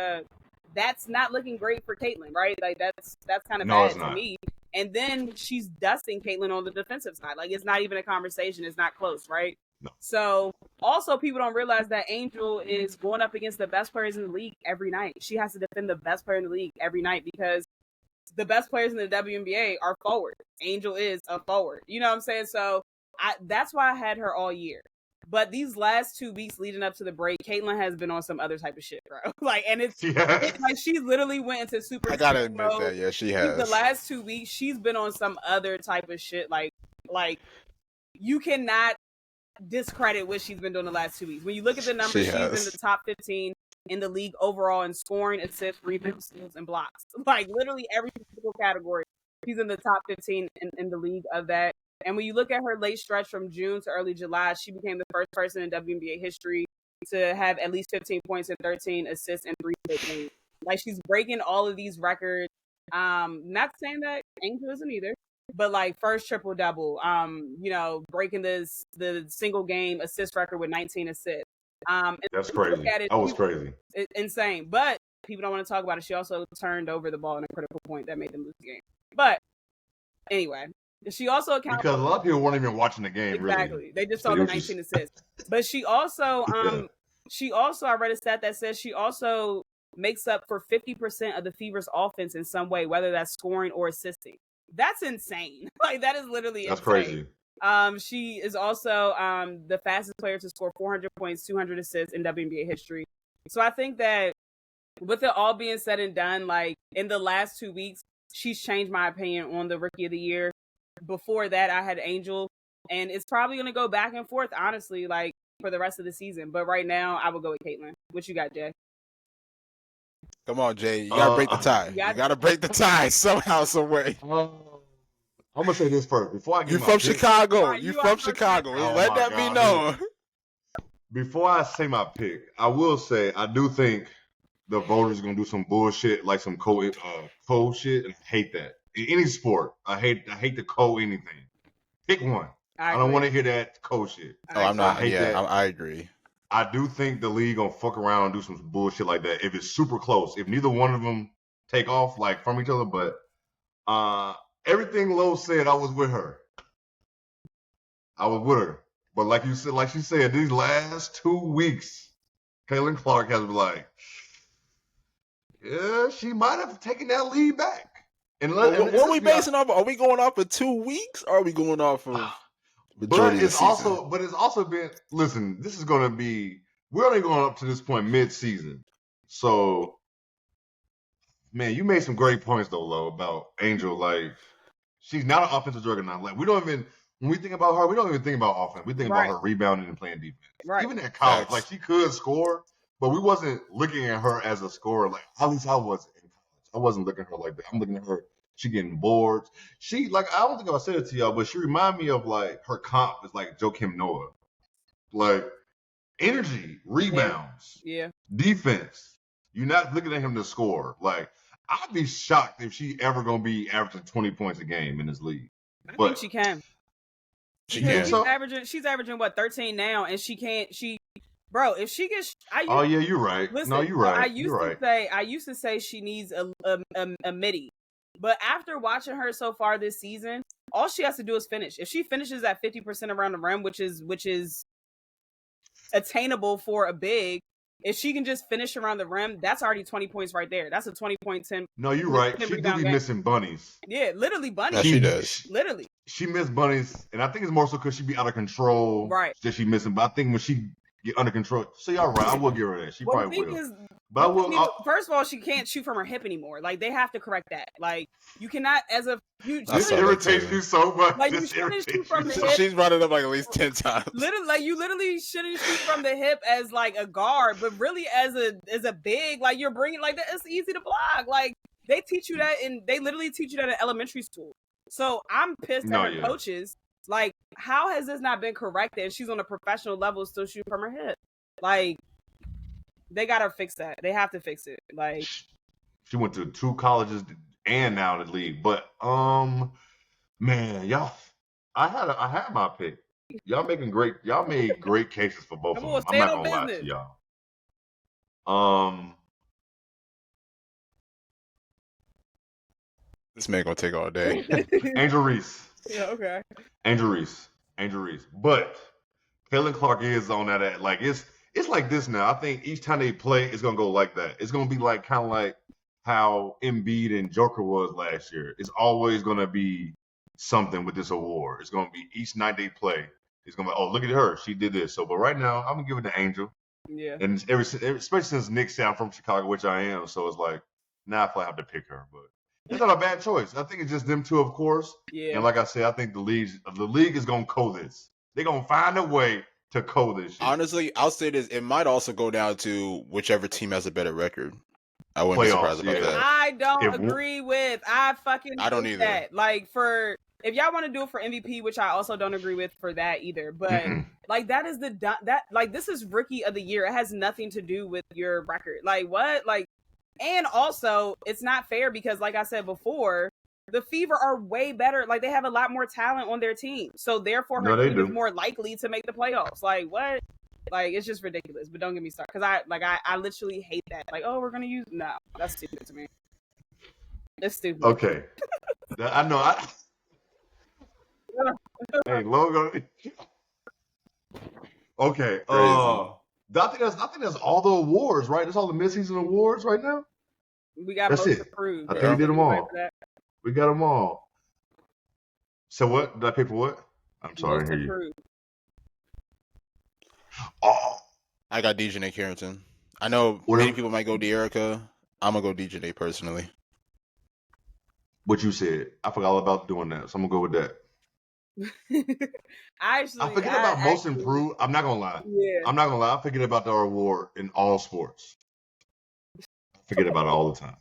That's not looking great for Caitlin, right? Like that's kind of bad to me. And then she's dusting Caitlin on the defensive side. Like it's not even a conversation. It's not close, right? No. So also people don't realize that Angel is going up against the best players in the league every night. She has to defend the best player in the league every night because the best players in the WNBA are forward. Angel is a forward. You know what I'm saying? So that's why I had her all year. But these last 2 weeks leading up to the break, Caitlin has been on some other type of shit, bro. Like, and it's like she literally went into super. I gotta admit that, yeah, she has. The last 2 weeks, she's been on some other type of shit. Like you cannot discredit what she's been doing the last 2 weeks. When you look at the numbers, she's in the top 15 in the league overall in scoring, assists, rebounds, steals, and blocks. Like literally every single category, she's in the top 15 in the league of that. And when you look at her late stretch from June to early July, she became the first person in WNBA history to have at least 15 points and 13 assists in 3 straight games. Like she's breaking all of these records. Not saying that Angel isn't either, but like first triple double. Breaking the single game assist record with 19 assists. That's crazy. That was crazy. It's insane. But people don't want to talk about it. She also turned over the ball in a critical point that made them lose the game. But anyway. She also accounts because a lot of people weren't even watching the game. Exactly, really. They just saw the 19 assists. But she also, I read a stat that says she also makes up for 50% of the Fever's offense in some way, whether that's scoring or assisting. That's insane. Like that is literally that's insane. Crazy. She is also the fastest player to score 400 points, 200 assists in WNBA history. So I think that with it all being said and done, like in the last 2 weeks, she's changed my opinion on the Rookie of the Year. Before that, I had Angel, and it's probably going to go back and forth, honestly, like for the rest of the season. But right now, I will go with Caitlin. What you got, Jay? Come on, Jay. You got to break the tie. You got to break the tie somehow, some way. I'm going to say this first. Before I get You from Chicago. You from Chicago. Let that be known. Before I say my pick, I will say I do think the voters are going to do some bullshit, like some code shit, and I hate that. In any sport, I hate to code anything. Pick one. I don't want to hear that code shit. I'm not. I agree. I do think the league gonna fuck around and do some bullshit like that if it's super close. If neither one of them take off like from each other, but everything Lo said, I was with her. But like she said, these last 2 weeks, Kaylin Clark has been like, yeah, she might have taken that lead back. And what are we basing off? Are we going off of 2 weeks? Or are we going off of But it's also been. Listen, this is going to be. We're only going up to this point mid-season. So, man, you made some great points though, Lo, about Angel. Like, she's not an offensive juggernaut. Like, when we think about her, we don't even think about offense. We think about her rebounding and playing defense. Right. Even at college, like she could score, but we wasn't looking at her as a scorer. Like, at least I wasn't. I wasn't looking at her like that. I'm looking at her. She getting boards. She I don't think I said it to y'all, but she remind me of like her comp is like Joakim Noah. Like energy, rebounds, defense. You're not looking at him to score. Like I'd be shocked if she ever gonna be averaging 20 points a game in this league. I think she can. She Because can. she's averaging what 13 now, and bro, if she gets, Oh yeah, you're right. listen. No, you're So right. You're right. I used to say she needs a midi, but after watching her so far this season, all she has to do is finish. If she finishes at 50% around the rim, which is attainable for a big, if she can just finish around the rim, that's already 20 points right there. That's a 20.10. No, you're right. She do be missing bunnies. Yeah, literally bunnies. Yeah, she does. Literally. She missed bunnies, and I think it's more so because she be out of control. Right. That she missing. But I think when she get under control, so y'all right. I will give her that. She probably will. But I will. First of all, she can't shoot from her hip anymore. Like they have to correct that. Like you cannot, this irritates you so much. Like you shouldn't shoot from the hip. She's brought it up like at least 10 times. Literally, like you literally shouldn't shoot from the hip as like a guard, but really as a big. Like you're bringing like that. It's easy to block. Like they teach you that, and they literally teach you that in elementary school. So I'm pissed at her coaches. Like, how has this not been corrected? And she's on a professional level, still shooting from her hip. Like, they gotta fix that. They have to fix it. Like, she went to 2 colleges and now the league. But man, y'all, I had my pick. Y'all made great cases for both of them. I'm not gonna lie to y'all. This man gonna take all day. Angel Reese. Yeah, okay. Angel Reese. But Kaila Clark is on that. Like it's like this now. I think each time they play, it's gonna go like that. It's gonna be like kind of like how Embiid and Joker was last year. It's always gonna be something with this award. It's gonna be each night they play. It's gonna be, oh, look at her, she did this. So, but right now, I'm gonna give it to Angel. Yeah. And especially since Nick said I'm from Chicago, which I am, so it's like now I feel I have to pick her, but. It's not a bad choice. I think it's just them 2, of course. Yeah. And like I said, I think the league is gonna co this. They're gonna find a way to co this shit. Honestly, I'll say this: it might also go down to whichever team has a better record. I wouldn't be surprised about that. I don't agree with. I don't either. That. Like if y'all want to do it for MVP, which I also don't agree with for that either. But like that is this is rookie of the year. It has nothing to do with your record. Like what? Like. And also, it's not fair because, like I said before, the Fever are way better. Like, they have a lot more talent on their team. So, therefore, her team is more likely to make the playoffs. Like, what? Like, it's just ridiculous. But don't get me started. Because I literally hate that. Like, oh, we're going to use... No, that's stupid to me. It's stupid. Okay. I know. Hey, logo... Okay. I think that's all the awards, right? That's all the midseason awards right now. We got most approved. I think we did them all. We got them all. So what? Did I pay for what? I'm sorry, I hear you. Oh, I got DJ Carrington. I know many people might go De'Erica. I'm gonna go DJ personally. What you said, I forgot all about doing that, so I'm gonna go with that. I forget about most improved. I'm not gonna lie. Yeah. I'm not gonna lie. I forget about the award in all sports. I forget about it all the time.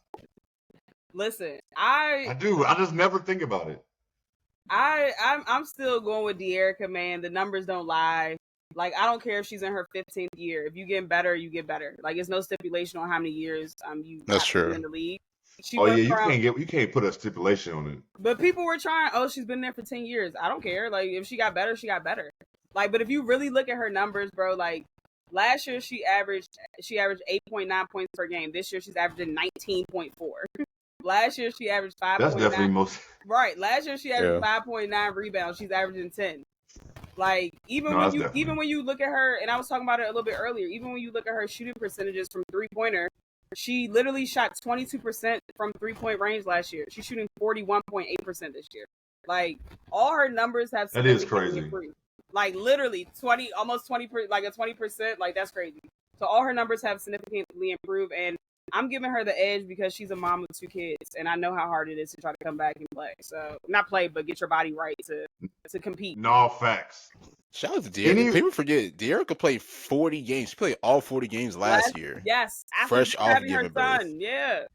Listen, I do. I just never think about it. I'm still going with De'Erica, man. The numbers don't lie. Like, I don't care if she's in her 15th year. If you get better, you get better. Like, it's no stipulation on how many years you That's true. in the league. You can't put a stipulation on it. But people were trying. Oh, she's been there for 10 years. I don't care. Like, if she got better, she got better. Like, but if you really look at her numbers, bro, like last year she averaged 8.9 points per game. This year she's averaging 19.4. Last year she averaged 5. That's definitely most. Right. Last year she averaged 5.9 rebounds. She's averaging 10. Like even when you look at her, and I was talking about it a little bit earlier. Even when you look at her shooting percentages from 3-pointer. She literally shot 22% from 3-point range last year. She's shooting 41.8% this year. Like, all her numbers have significantly improved. Like, literally, almost 20%, like a 20%. Like, that's crazy. So, all her numbers have significantly improved. And I'm giving her the edge because she's a mom of 2 kids. And I know how hard it is to try to come back and play. So, not play, but get your body right to compete. No, facts. Shout out to De'Erica. People forget De'Erica played 40 games. She played all 40 games last year. Yes. Fresh off giving birth. Yeah.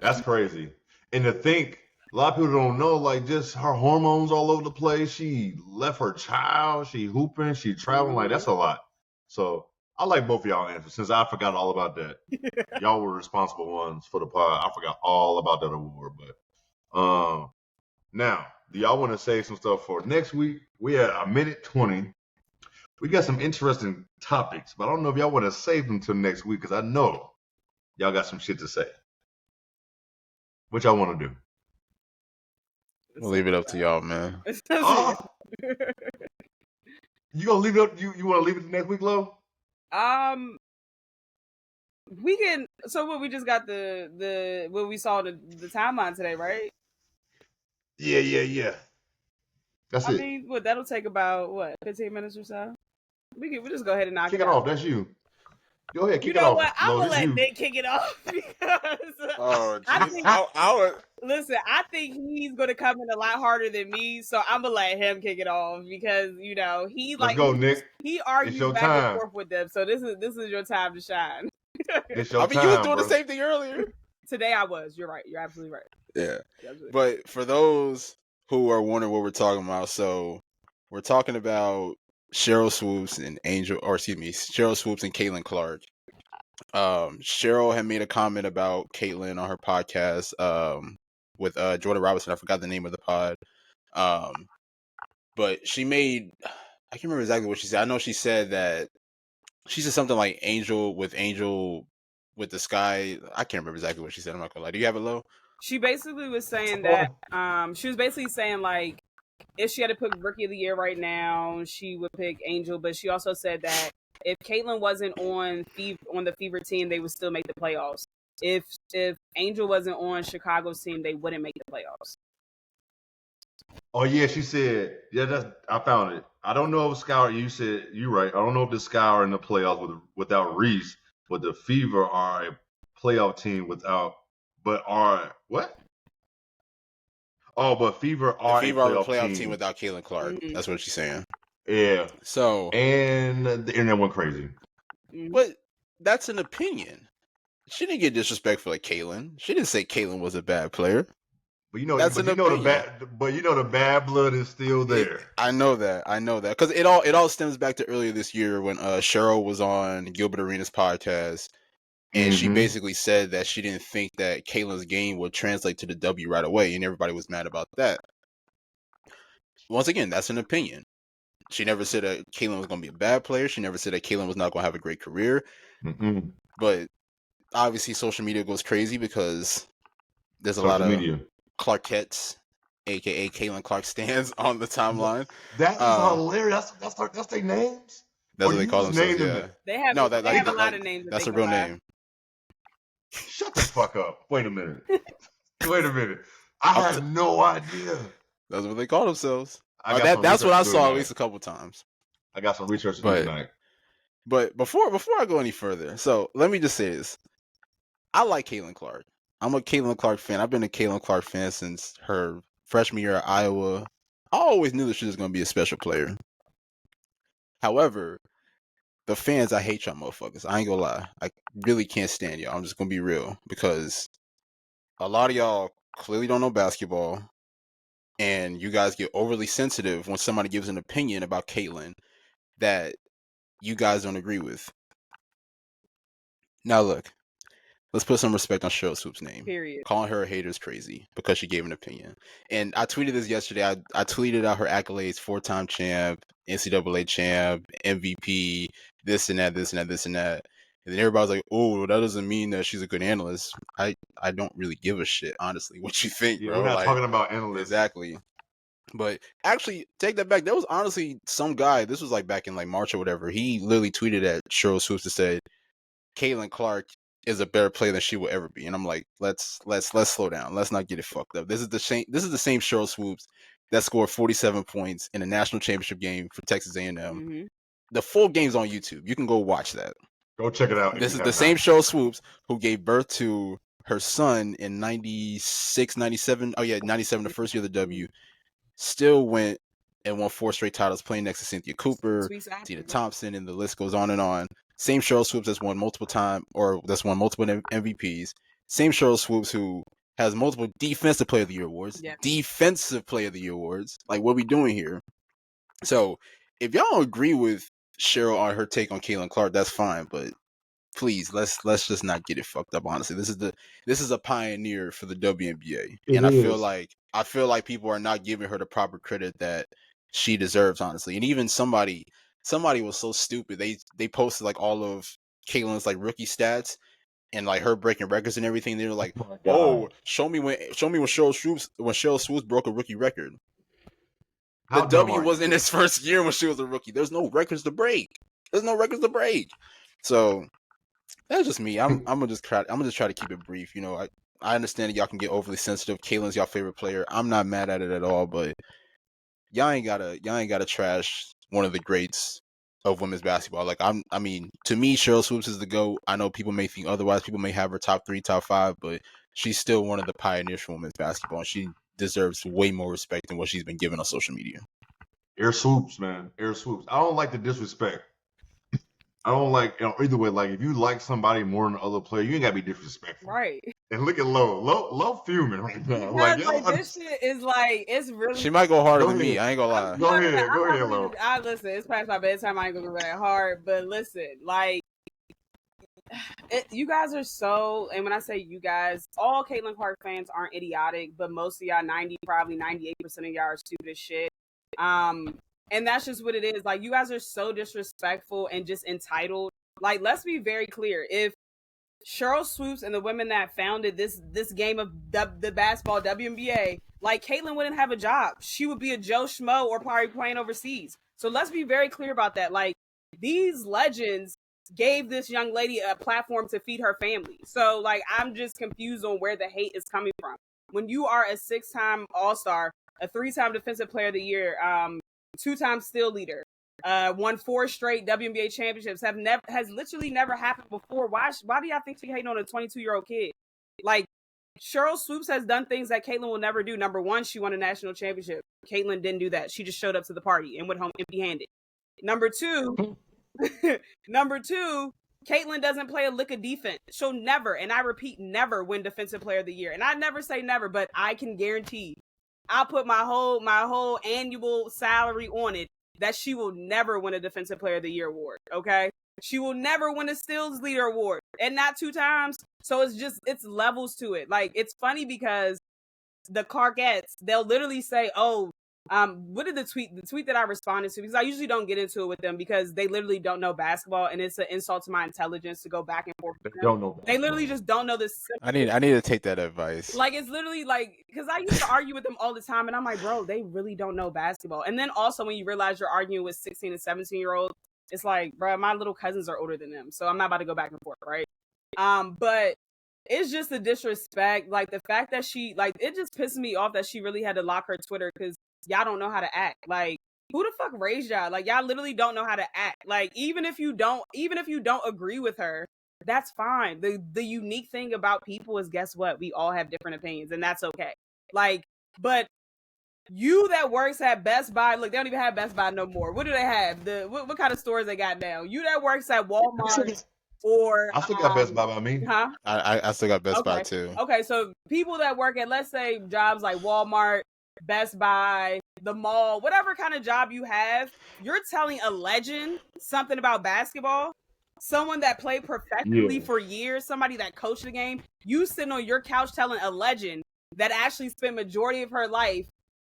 That's crazy. And to think, a lot of people don't know, like, just her hormones all over the place. She left her child. She hooping. She traveling. Like, that's a lot. So I like both of y'all answers since I forgot all about that. Y'all were responsible ones for the pod. I forgot all about that award. But now, Do y'all want to save some stuff for next week? We at a minute 20. We got some interesting topics, but I don't know if y'all want to save them till next week because I know y'all got some shit to say. What y'all want to do? We'll leave it up to y'all, man. Oh, you gonna leave it up? You want to leave it to next week, Lo? We can. So what? We just got the what we saw the timeline today, right? Yeah. That's I it. mean, what that'll take about 15 minutes or so. We just go ahead and knock Kick it it out. off. That's you. Go ahead, kick You it know off. what? I'm Lo, gonna this let you. Nick kick it off because Oh, I geez. think. I would. Listen, I think he's gonna come in a lot harder than me, so I'm gonna let him kick it off because he Let's go, Nick. he It's argues your back and time. forth with them. So this is your time to shine. It's your I mean, you was time, doing bro. the same thing earlier. Today I was. You're right. You're absolutely right. Yeah. You're absolutely right. But for those who are wondering what we're talking about, so we're talking about Cheryl Swoops and Cheryl Swoops and Caitlin Clark. Cheryl had made a comment about Caitlin on her podcast with Jordan Robinson. I forgot the name of the pod. But she made, I can't remember exactly what she said. I know she said something like Angel with the sky. I can't remember exactly what she said. I'm not gonna lie. Do you have it, Low? She basically was saying that she was basically saying like if she had to pick Rookie of the Year right now, she would pick Angel. But she also said that if Caitlyn wasn't on the Fever team, they would still make the playoffs. If Angel wasn't on Chicago's team, they wouldn't make the playoffs. Oh yeah, she said. Yeah, I found it. I don't know if Scour. You said you right. I don't know if the Scour in the playoffs without Reese, but the Fever are a playoff team without. But are what? Oh, but Fever are The a Fever are a playoff playoff team. team without Caitlin Clark. Mhm. That's what she's saying. Yeah. So, And the internet went crazy. but that's an opinion. She didn't get disrespectful at Caitlin. She didn't say Caitlin was a bad player. But you know opinion. the bad blood is still there. I know that, because it all stems back to earlier this year when Cheryl was on Gilbert Arenas' podcast, and she basically said that she didn't think that Caitlin's game would translate to the W right away, and everybody was mad about that. Once again, that's an opinion. She never said that Caitlin was going to be a bad player. She never said that Caitlin was not going to have a great career. But obviously, social media goes crazy because there's a lot of Clarkettes, aka Caitlin Clark stands on the timeline. That is hilarious. That's their names. That's what they call themselves. Yeah. They have a lot of names. That's a real name. Shut the fuck up. Wait a minute. I had no idea. That's what they call themselves. That's what I saw at least a couple times. I got some research to do tonight. But before I go any further, so let me just say this. I like Caitlin Clark. I'm a Caitlin Clark fan. I've been a Caitlin Clark fan since her freshman year at Iowa. I always knew that she was going to be a special player. However, the fans, I hate y'all motherfuckers. I ain't gonna lie. I really can't stand y'all. I'm just gonna be real because a lot of y'all clearly don't know basketball, and you guys get overly sensitive when somebody gives an opinion about Caitlin that you guys don't agree with. Now look, let's put some respect on Cheryl Swoops' name. Period. Calling her a hater is crazy because she gave an opinion. And I tweeted this yesterday. I tweeted out her accolades: 4-time champ, NCAA champ, MVP, this and that. And then everybody's like, "Oh, that doesn't mean that she's a good analyst." I don't really give a shit, honestly, what you think, bro. We're not talking about analysts. Exactly. But actually, take that back. There was honestly some guy. This was like back in like March or whatever. He literally tweeted at Cheryl Swoops and said, "Caitlin Clark is a better player than she will ever be." And I'm like, let's slow down. Let's not get it fucked up. This is the same Cheryl Swoops that scored 47 points in a national championship game for Texas A&M. Mm-hmm. The full game's on YouTube. You can go watch that. Go check it out. This is the same Cheryl Swoops who gave birth to her son in 96, 97. Oh yeah, 97, the first year of the W. Still went and won 4 straight titles playing next to Cynthia Cooper, Tina Thompson, and the list goes on and on. Same Cheryl Swoops that's won multiple MVPs. Same Cheryl Swoops who has multiple Defensive Player of the Year awards. Yeah. Defensive Player of the Year awards. Like, what are we doing here? So, if y'all don't agree with Cheryl on her take on Caitlin Clark, that's fine. But please let's just not get it fucked up. Honestly, this is a pioneer for the WNBA, It and is. I feel like people are not giving her the proper credit that she deserves, honestly. And even somebody was so stupid. They posted like all of Caitlin's like rookie stats and like her breaking records and everything. They were like, Oh my God. "Oh, show me when Cheryl Swoops broke a rookie record." How The dumb W are was you? in his first year when she was a rookie. There's no records to break. So that's just me. I'm gonna just try to keep it brief. You know, I understand that y'all can get overly sensitive. Caitlin's y'all favorite player. I'm not mad at it at all, but y'all ain't gotta trash one of the greats of women's basketball. Like I mean, to me, Cheryl Swoops is the GOAT. I know people may think otherwise. People may have her top 3, top 5, but she's still one of the pioneers for women's basketball, and she deserves way more respect than what she's been given on social media. Air Swoops, man. Air Swoops. I don't like the disrespect. I don't like, either way, like, if you like somebody more than the other player, you ain't got to be disrespectful. Right. And look at Low fuming right now. Like, Because, like, this shit is like, it's really. She might go harder Go than me. ahead. I ain't gonna lie. Go ahead, Lo. I listen. It's past my bedtime. I ain't gonna go that hard. But listen, like, you guys are so. And when I say you guys, all Caitlin Clark fans aren't idiotic, but most of y'all, probably 98% of y'all are stupid as shit. And that's just what it is. Like, you guys are so disrespectful and just entitled. Like, let's be very clear. If Cheryl Swoops and the women that founded this game of the basketball WNBA, like, Caitlin wouldn't have a job. She would be a Joe Schmo or probably playing overseas. So let's be very clear about that. Like, these legends gave this young lady a platform to feed her family. So, like, I'm just confused on where the hate is coming from. When you are a 6-time All-Star, a 3-time Defensive Player of the Year, 2-time Steal Leader, won 4 straight WNBA championships, has literally never happened before. Why do y'all think she hating on a 22-year-old kid? Like, Cheryl Swoops has done things that Caitlin will never do. Number one, she won a national championship. Caitlin didn't do that. She just showed up to the party and went home empty-handed. Number two, Caitlin doesn't play a lick of defense. She'll never, and I repeat, never win Defensive Player of the Year. And I never say never, but I can guarantee I'll put my whole annual salary on it that she will never win a Defensive Player of the Year award, okay? She will never win a Steals Leader award, and not 2 times. So it's levels to it. Like, it's funny because the Clarkettes, they'll literally say, oh, what did the tweet that I responded to, because I usually don't get into it with them because they literally don't know basketball, and it's an insult to my intelligence to go back and forth with them. Don't know. They literally just don't know this. I need to take that advice. Like, it's literally like, because I used to argue with them all the time, and I'm like, bro, they really don't know basketball. And then also when you realize you're arguing with 16 and 17-year-olds, it's like, bro, my little cousins are older than them, so I'm not about to go back and forth, right? But it's just the disrespect, like the fact that she, like, it just pisses me off that she really had to lock her Twitter because y'all don't know how to act. Like, who the fuck raised y'all? Like, y'all literally don't know how to act. Like, even if you don't agree with her, that's fine. The unique thing about people is, guess what? We all have different opinions, and that's okay. Like, but you that works at Best Buy, look, they don't even have Best Buy no more. What do they have? What kind of stores they got now? You that works at Walmart or I still got Best Buy by me. huh? I still got Best Buy too. Okay, so people that work at, let's say, jobs like Walmart, Best Buy, the mall, whatever kind of job you have, you're telling a legend something about basketball, someone that played professionally for years, somebody that coached the game, you sitting on your couch telling a legend that actually spent majority of her life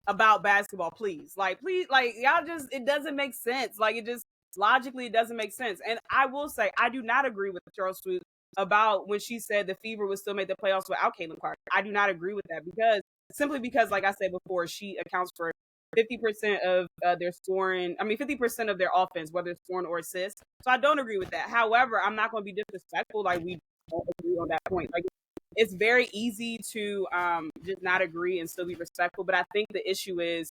about basketball. Please, like, y'all just, it doesn't make sense. Like, it just, logically, it doesn't make sense. And I will say, I do not agree with Cheryl Swoops about when she said the Fever would still make the playoffs without Caitlin Clark. I do not agree with that simply because, like I said before, she accounts for 50% of their scoring. I mean, 50% of their offense, whether it's scoring or assists. So I don't agree with that. However, I'm not going to be disrespectful. Like, we don't agree on that point. Like, it's very easy to just not agree and still be respectful. But I think the issue is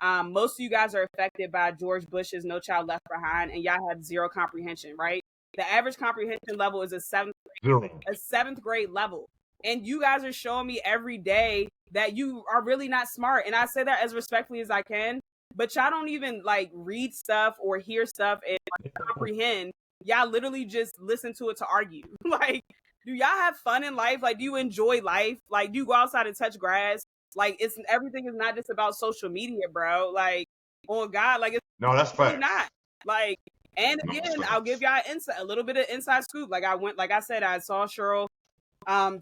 most of you guys are affected by George Bush's No Child Left Behind, and y'all have zero comprehension, right? The average comprehension level is a seventh grade level. And you guys are showing me every day that you are really not smart. And I say that as respectfully as I can, but y'all don't even, like, read stuff or hear stuff and, like, comprehend. Y'all literally just listen to it to argue. Like, do y'all have fun in life? Like, do you enjoy life? Like, do you go outside and touch grass? Like, everything is not just about social media, bro. Like, on God, like, it's No, that's really fact. not. Like, And No again, I'll give facts. y'all a little bit of inside scoop. Like I said, I saw Cheryl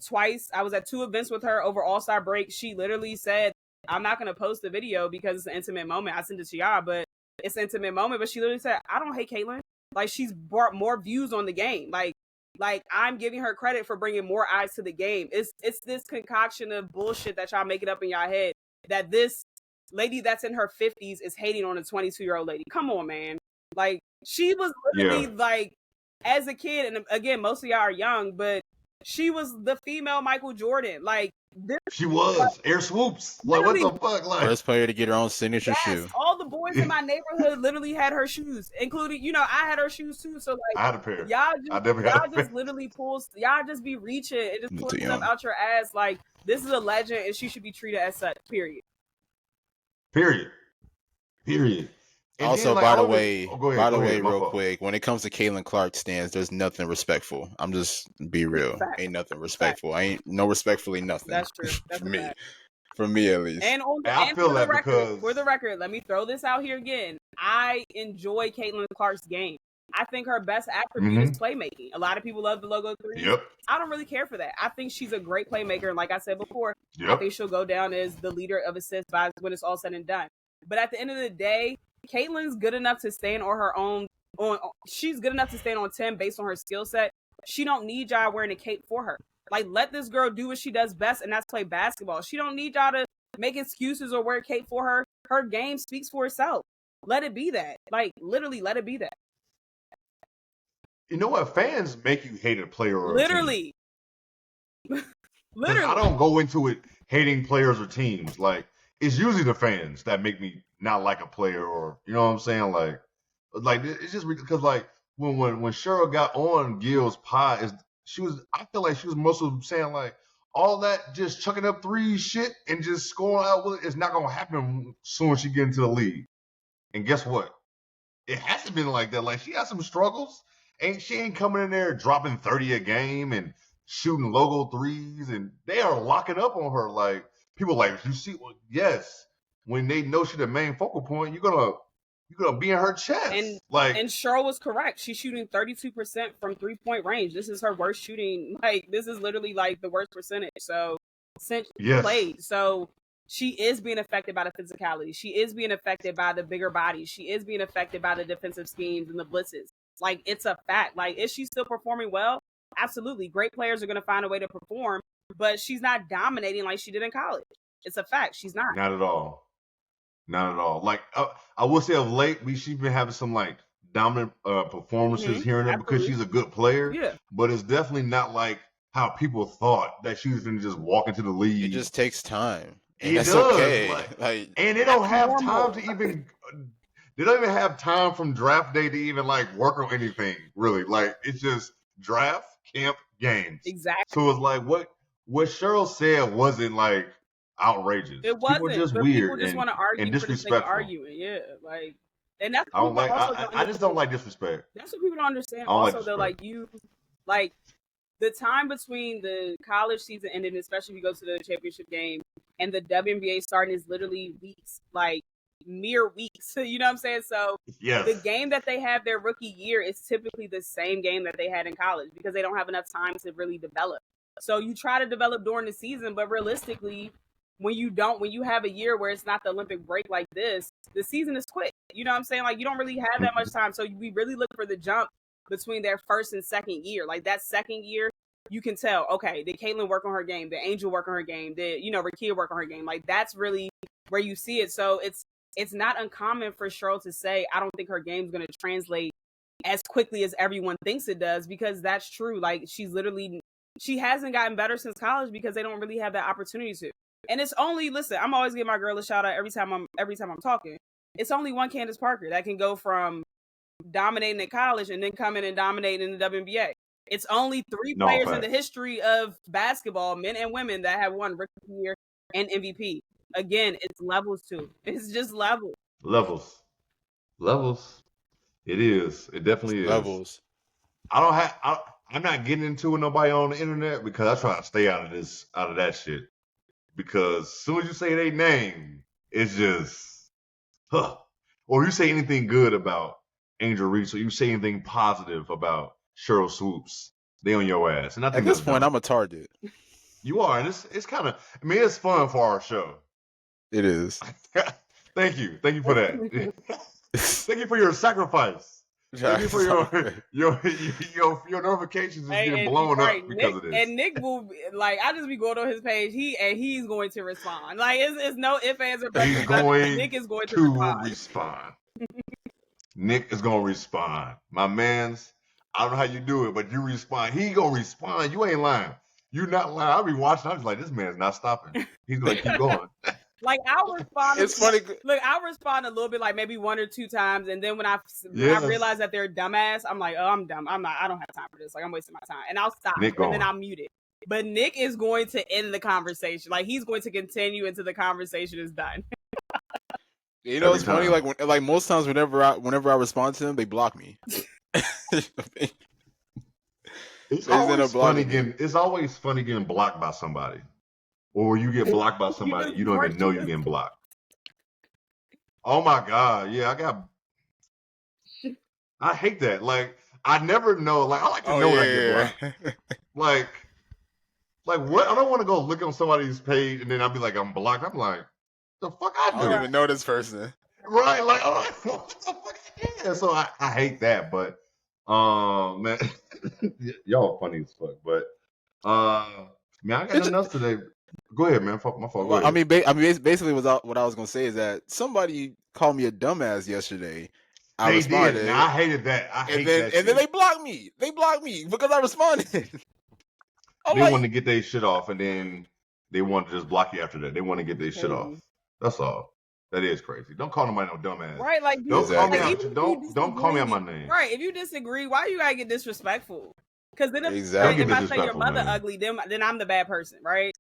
twice. I was at 2 events with her over All-Star break. She literally said, I'm not gonna post the video because it's an intimate moment. I sent it to y'all, but it's an intimate moment. But she literally said, I don't hate Caitlyn. Like, she's brought more views on the game. Like I'm giving her credit for bringing more eyes to the game. It's this concoction of bullshit that y'all making up in y'all head that this lady that's in her 50s is hating on a 22-year-old lady. Come on, man. Like, she was literally Yeah. like, as a kid, and again, most of y'all are young, but she was the female Michael Jordan. Like, this, She was Air Swoops. Like, what literally, the fuck? Like, First player to get her own signature yes, shoe. all the boys in my neighborhood literally had her shoes, including, I had her shoes too. So I like, had a pair. y'all I definitely had a pair. just literally y'all just be reaching and just Me pulling too stuff young. out your ass. Like, this is a legend and she should be treated as such. Period. Period. And Also, then, like, by I the don't even- way, oh, go ahead, my real fault. quick, when it comes to Caitlin Clark stands, there's nothing respectful. I'm just be real. Fact. Ain't nothing respectful. I ain't no respectfully nothing. That's true. That's for a me. fact. For me at least. And I feel for the that record, because for the record, let me throw this out here again. I enjoy Caitlin Clark's game. I think her best attribute is playmaking. A lot of people love the logo threes. Yep. I don't really care for that. I think she's a great playmaker, and like I said before, I Yep. think she'll go down as the leader of assists by when it's all said and done. But at the end of the day, Caitlin's good enough to stand on her own. She's good enough to stand on 10 based on her skill set. She don't need y'all wearing a cape for her. Like, let this girl do what she does best, and that's play basketball. She don't need y'all to make excuses or wear a cape for her. Her game speaks for itself. Let it be that. Like, literally, let it be that. You know what? Fans make you hate a player or a team. Literally. 'Cause Literally. I don't go into it hating players or teams. Like, it's usually the fans that make me not like a player, or you know what I'm saying? Like it's just because like when Cheryl got on Gil's pod, I feel like she was mostly saying like all that just chucking up threes shit and just scoring out with it is not gonna happen soon as she get into the league. And guess what? It hasn't been like that. Like, she has some struggles. She ain't coming in there dropping 30 a game and shooting logo threes, and they are locking up on her. Like, people like, you see, well, yes, when they know she's the main focal point, you're gonna be in her chest. And like, Cheryl was correct. She's shooting 32% from 3-point range. This is her worst shooting. Like, this is literally like the worst percentage. So since she played, so she is being affected by the physicality. She is being affected by the bigger body. She is being affected by the defensive schemes and the blitzes. Like, it's a fact. Like, is she still performing well? Absolutely. Great players are going to find a way to perform, but she's not dominating like she did in college. It's a fact. She's not. Not at all. Not at all. Like, I will say of late, she's been having some like dominant performances here and there because she's a good player. Yeah. But it's definitely not like how people thought that she was going to just walk into the league. It just takes time. And It that's does. okay. Like, and they don't have time to even. They don't even have time from draft day to even like work on anything really. Like, it's just draft, camp, games. Exactly. So it's like what Cheryl said wasn't like outrageous. It wasn't. People just but weird people just want to argue and for the sake of disrespectful. arguing. Yeah, like, and that's I don't what like. people also I just don't like disrespect. That's what people don't understand. I don't like Also, though, like the time between the college season ending, especially if you go to the championship game, and the WNBA starting is literally weeks, like mere weeks. You know what I'm saying? So Yes. the game that they have their rookie year is typically the same game that they had in college because they don't have enough time to really develop. So you try to develop during the season, but realistically, when you have a year where it's not the Olympic break like this, the season is quick. You know what I'm saying? Like, you don't really have that much time. So we really look for the jump between their first and second year. Like, that second year, you can tell, okay, did Caitlin work on her game? Did Angel work on her game? Did, Rakia work on her game? Like, that's really where you see it. So it's not uncommon for Cheryl to say, I don't think her game's going to translate as quickly as everyone thinks it does, because that's true. Like, she hasn't gotten better since college because they don't really have that opportunity to. And it's only, listen, I'm always giving my girl a shout out every time I'm talking. It's only one Candace Parker that can go from dominating at college and then come in and dominate in the WNBA. It's only three players in the history of basketball, men and women, that have won Rookie of the Year and MVP. Again, it's levels too. It's just levels. Levels. It is. It definitely is. Levels. I'm not getting into with nobody on the internet because I try to stay out of that shit. Because as soon as you say their name, it's just, or you say anything good about Angel Reese, or you say anything positive about Cheryl Swoops, they on your ass. And I think At this that's point, dumb. I'm a target. You are, and it's kind of. I mean, it's fun for our show. It is. Thank you for that. Thank you for your sacrifice. Thank you for your notifications is getting blown up because of this. And Nick will I just be going on his page. He's going to respond. Like it's no ifs, ands, or buts. Nick is going to respond. Nick is gonna respond. My man's. I don't know how you do it, but you respond. He gonna respond. You ain't lying. You're not lying. I'll be watching. I'm just like, this man's not stopping. He's gonna keep going. Like I'll respond. It's funny. Look, I'll respond a little bit, like maybe 1 or 2 times, and then when I realize that they're dumbass, I'm like, oh, I'm dumb. I don't have time for this. Like I'm wasting my time, and I'll stop, and then I'll mute it. But Nick is going to end the conversation. Like he's going to continue until the conversation is done. You know, it's funny. Like most times, whenever I respond to them, they block me. It's always funny getting blocked by somebody. Or you get blocked by somebody, you don't even know you're getting blocked. Oh my God. Yeah, I hate that. Like, I never know. Like, I like to know when I get blocked. Like what? I don't want to go look on somebody's page and then I'll be like, I'm blocked. I'm like, the fuck I do? I don't even know this person. Right. Like, oh, what the fuck? Yeah. So I hate that. But, man, y'all funny as fuck. But, man, I got nothing else today. Go ahead, man. Fuck my fault. Go ahead. Basically, what I was gonna say is that somebody called me a dumbass yesterday. I responded. Did. I hated that. And then they blocked me. They blocked me because I responded. They wanted to get their shit off, and then they wanted to just block you after that. They want to get their shit off. That's all. That is crazy. Don't call nobody no dumbass. Right? Like don't call me out my name. Right? If you disagree, why you gotta get disrespectful? Because then if I say your mother ugly, then I'm the bad person, right?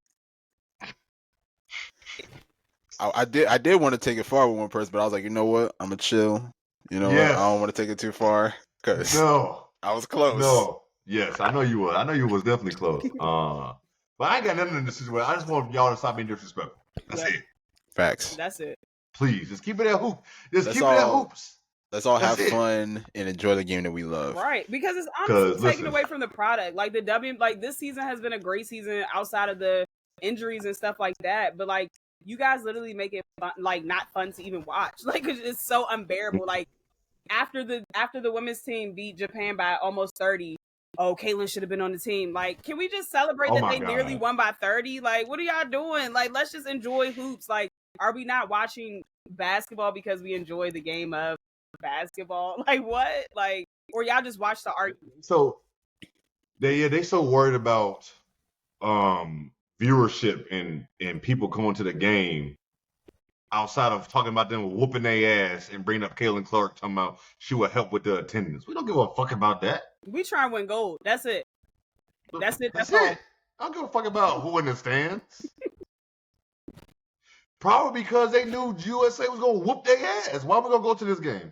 I did want to take it far with one person, but I was like, you know what? I'm gonna chill. You know what? I don't want to take it too far because I was close. No, yes, I know you were. I know you was definitely close. But I ain't got nothing in this situation. I just want y'all to stop being disrespectful. That's it. Facts. That's it. Please, just keep it at hoop. Keep it at hoops. Let's all have fun and enjoy the game that we love. Right, because it's honestly taken away from the product. Like this season has been a great season outside of the injuries and stuff like that. But like, you guys literally make it fun, like not fun to even watch. Like it's so unbearable. Like after the women's team beat Japan by almost 30, oh, Kaila should have been on the team. Like, can we just celebrate that they nearly won by 30? Like, what are y'all doing? Like, let's just enjoy hoops. Like, are we not watching basketball because we enjoy the game of basketball? Like, what? Like, or y'all just watch the argument? So they so worried about viewership and people coming to the game outside of talking about them whooping their ass and bringing up Kaila Clark talking about she would help with the attendance. We don't give a fuck about that. We try and win gold. That's it. That's it. That's it. I don't give a fuck about who in the stands. Probably because they knew USA was gonna whoop their ass. Why are we gonna go to this game?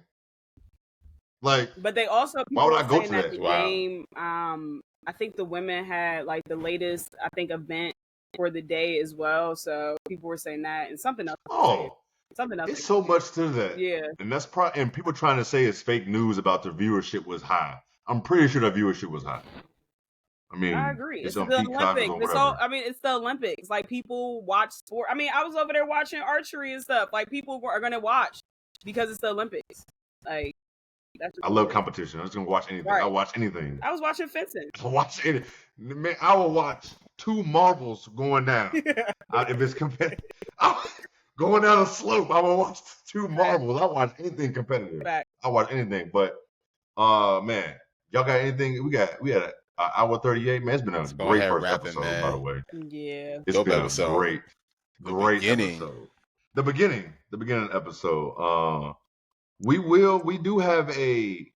Like, but they also why would I go to that? Game, I think the women had like the latest, event for the day as well. So people were saying that and something else. Something else. It's so much to that. Yeah. And that's and people trying to say it's fake news about the viewership was high. I'm pretty sure the viewership was high. I mean, I agree. It's the Olympics. It's the Olympics. Like, people watch sport. I mean, I was over there watching archery and stuff. Like, people are gonna watch because it's the Olympics. Like, I love competition. I'm just gonna watch anything. Right. I'll watch anything. I was watching fencing. Man, I will watch 2 marbles going down. If it's competitive, going down a slope, I will watch 2 marbles. I watch anything competitive. I watch anything. But man, y'all got anything? We had an hour 38. Man, it's been a great first episode, by the way. Yeah, it's been a great episode. The beginning episode. We do have the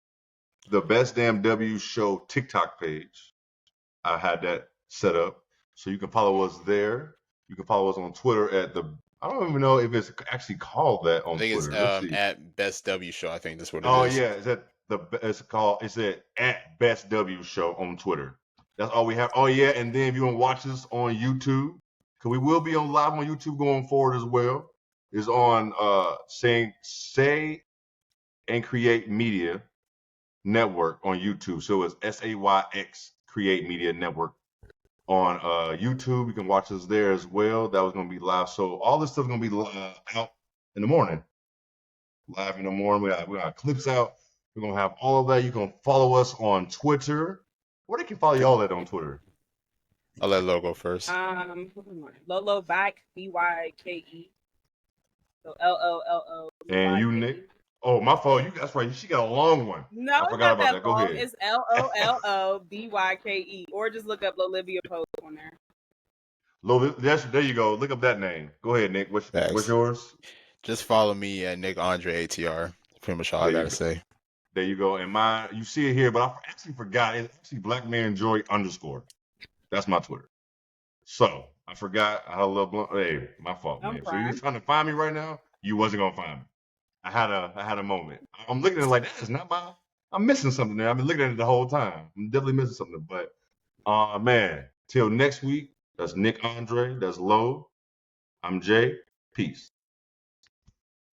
Best Damn W Show TikTok page. I had that set up, so you can follow us there. You can follow us on Twitter at I don't even know if it's actually called that on Twitter. I think it's at Best W Show. I think that's what it is. Oh yeah, it's at Best W Show on Twitter. That's all we have. Oh yeah, and then if you want to watch us on YouTube, because we will be on live on YouTube going forward as well. Is on Say and Create Media Network on YouTube. So it's SAYX Create Media Network on YouTube. You can watch us there as well. That was going to be live. So all this stuff's going to be out in the morning. Live in the morning. We got clips out. We're going to have all of that. You can follow us on Twitter. Where they can follow y'all at on Twitter? I'll let Lo go first. Lolo Back, BYKE. So LOLO. And you, Nick? Oh, my fault. That's right. She got a long one. No, I forgot about that. Go long. ahead. It's LOLOBYKE. Or just look up Lolivia Post on there. There you go. Look up that name. Go ahead, Nick. What's yours? Just follow me at Nick Andre ATR. That's pretty much all I gotta say. There you go. And you see it here, but I actually forgot. It's actually BlackManJoy_. That's my Twitter. So I forgot. I had a little blunt. Hey, my fault, man. So you're trying to find me right now? You wasn't gonna find me. I had a moment. I'm looking at it like that is not my. I'm missing something there. I've been looking at it the whole time. I'm definitely missing something. But man, till next week. That's Nick Andre. That's Lo. I'm Jay. Peace.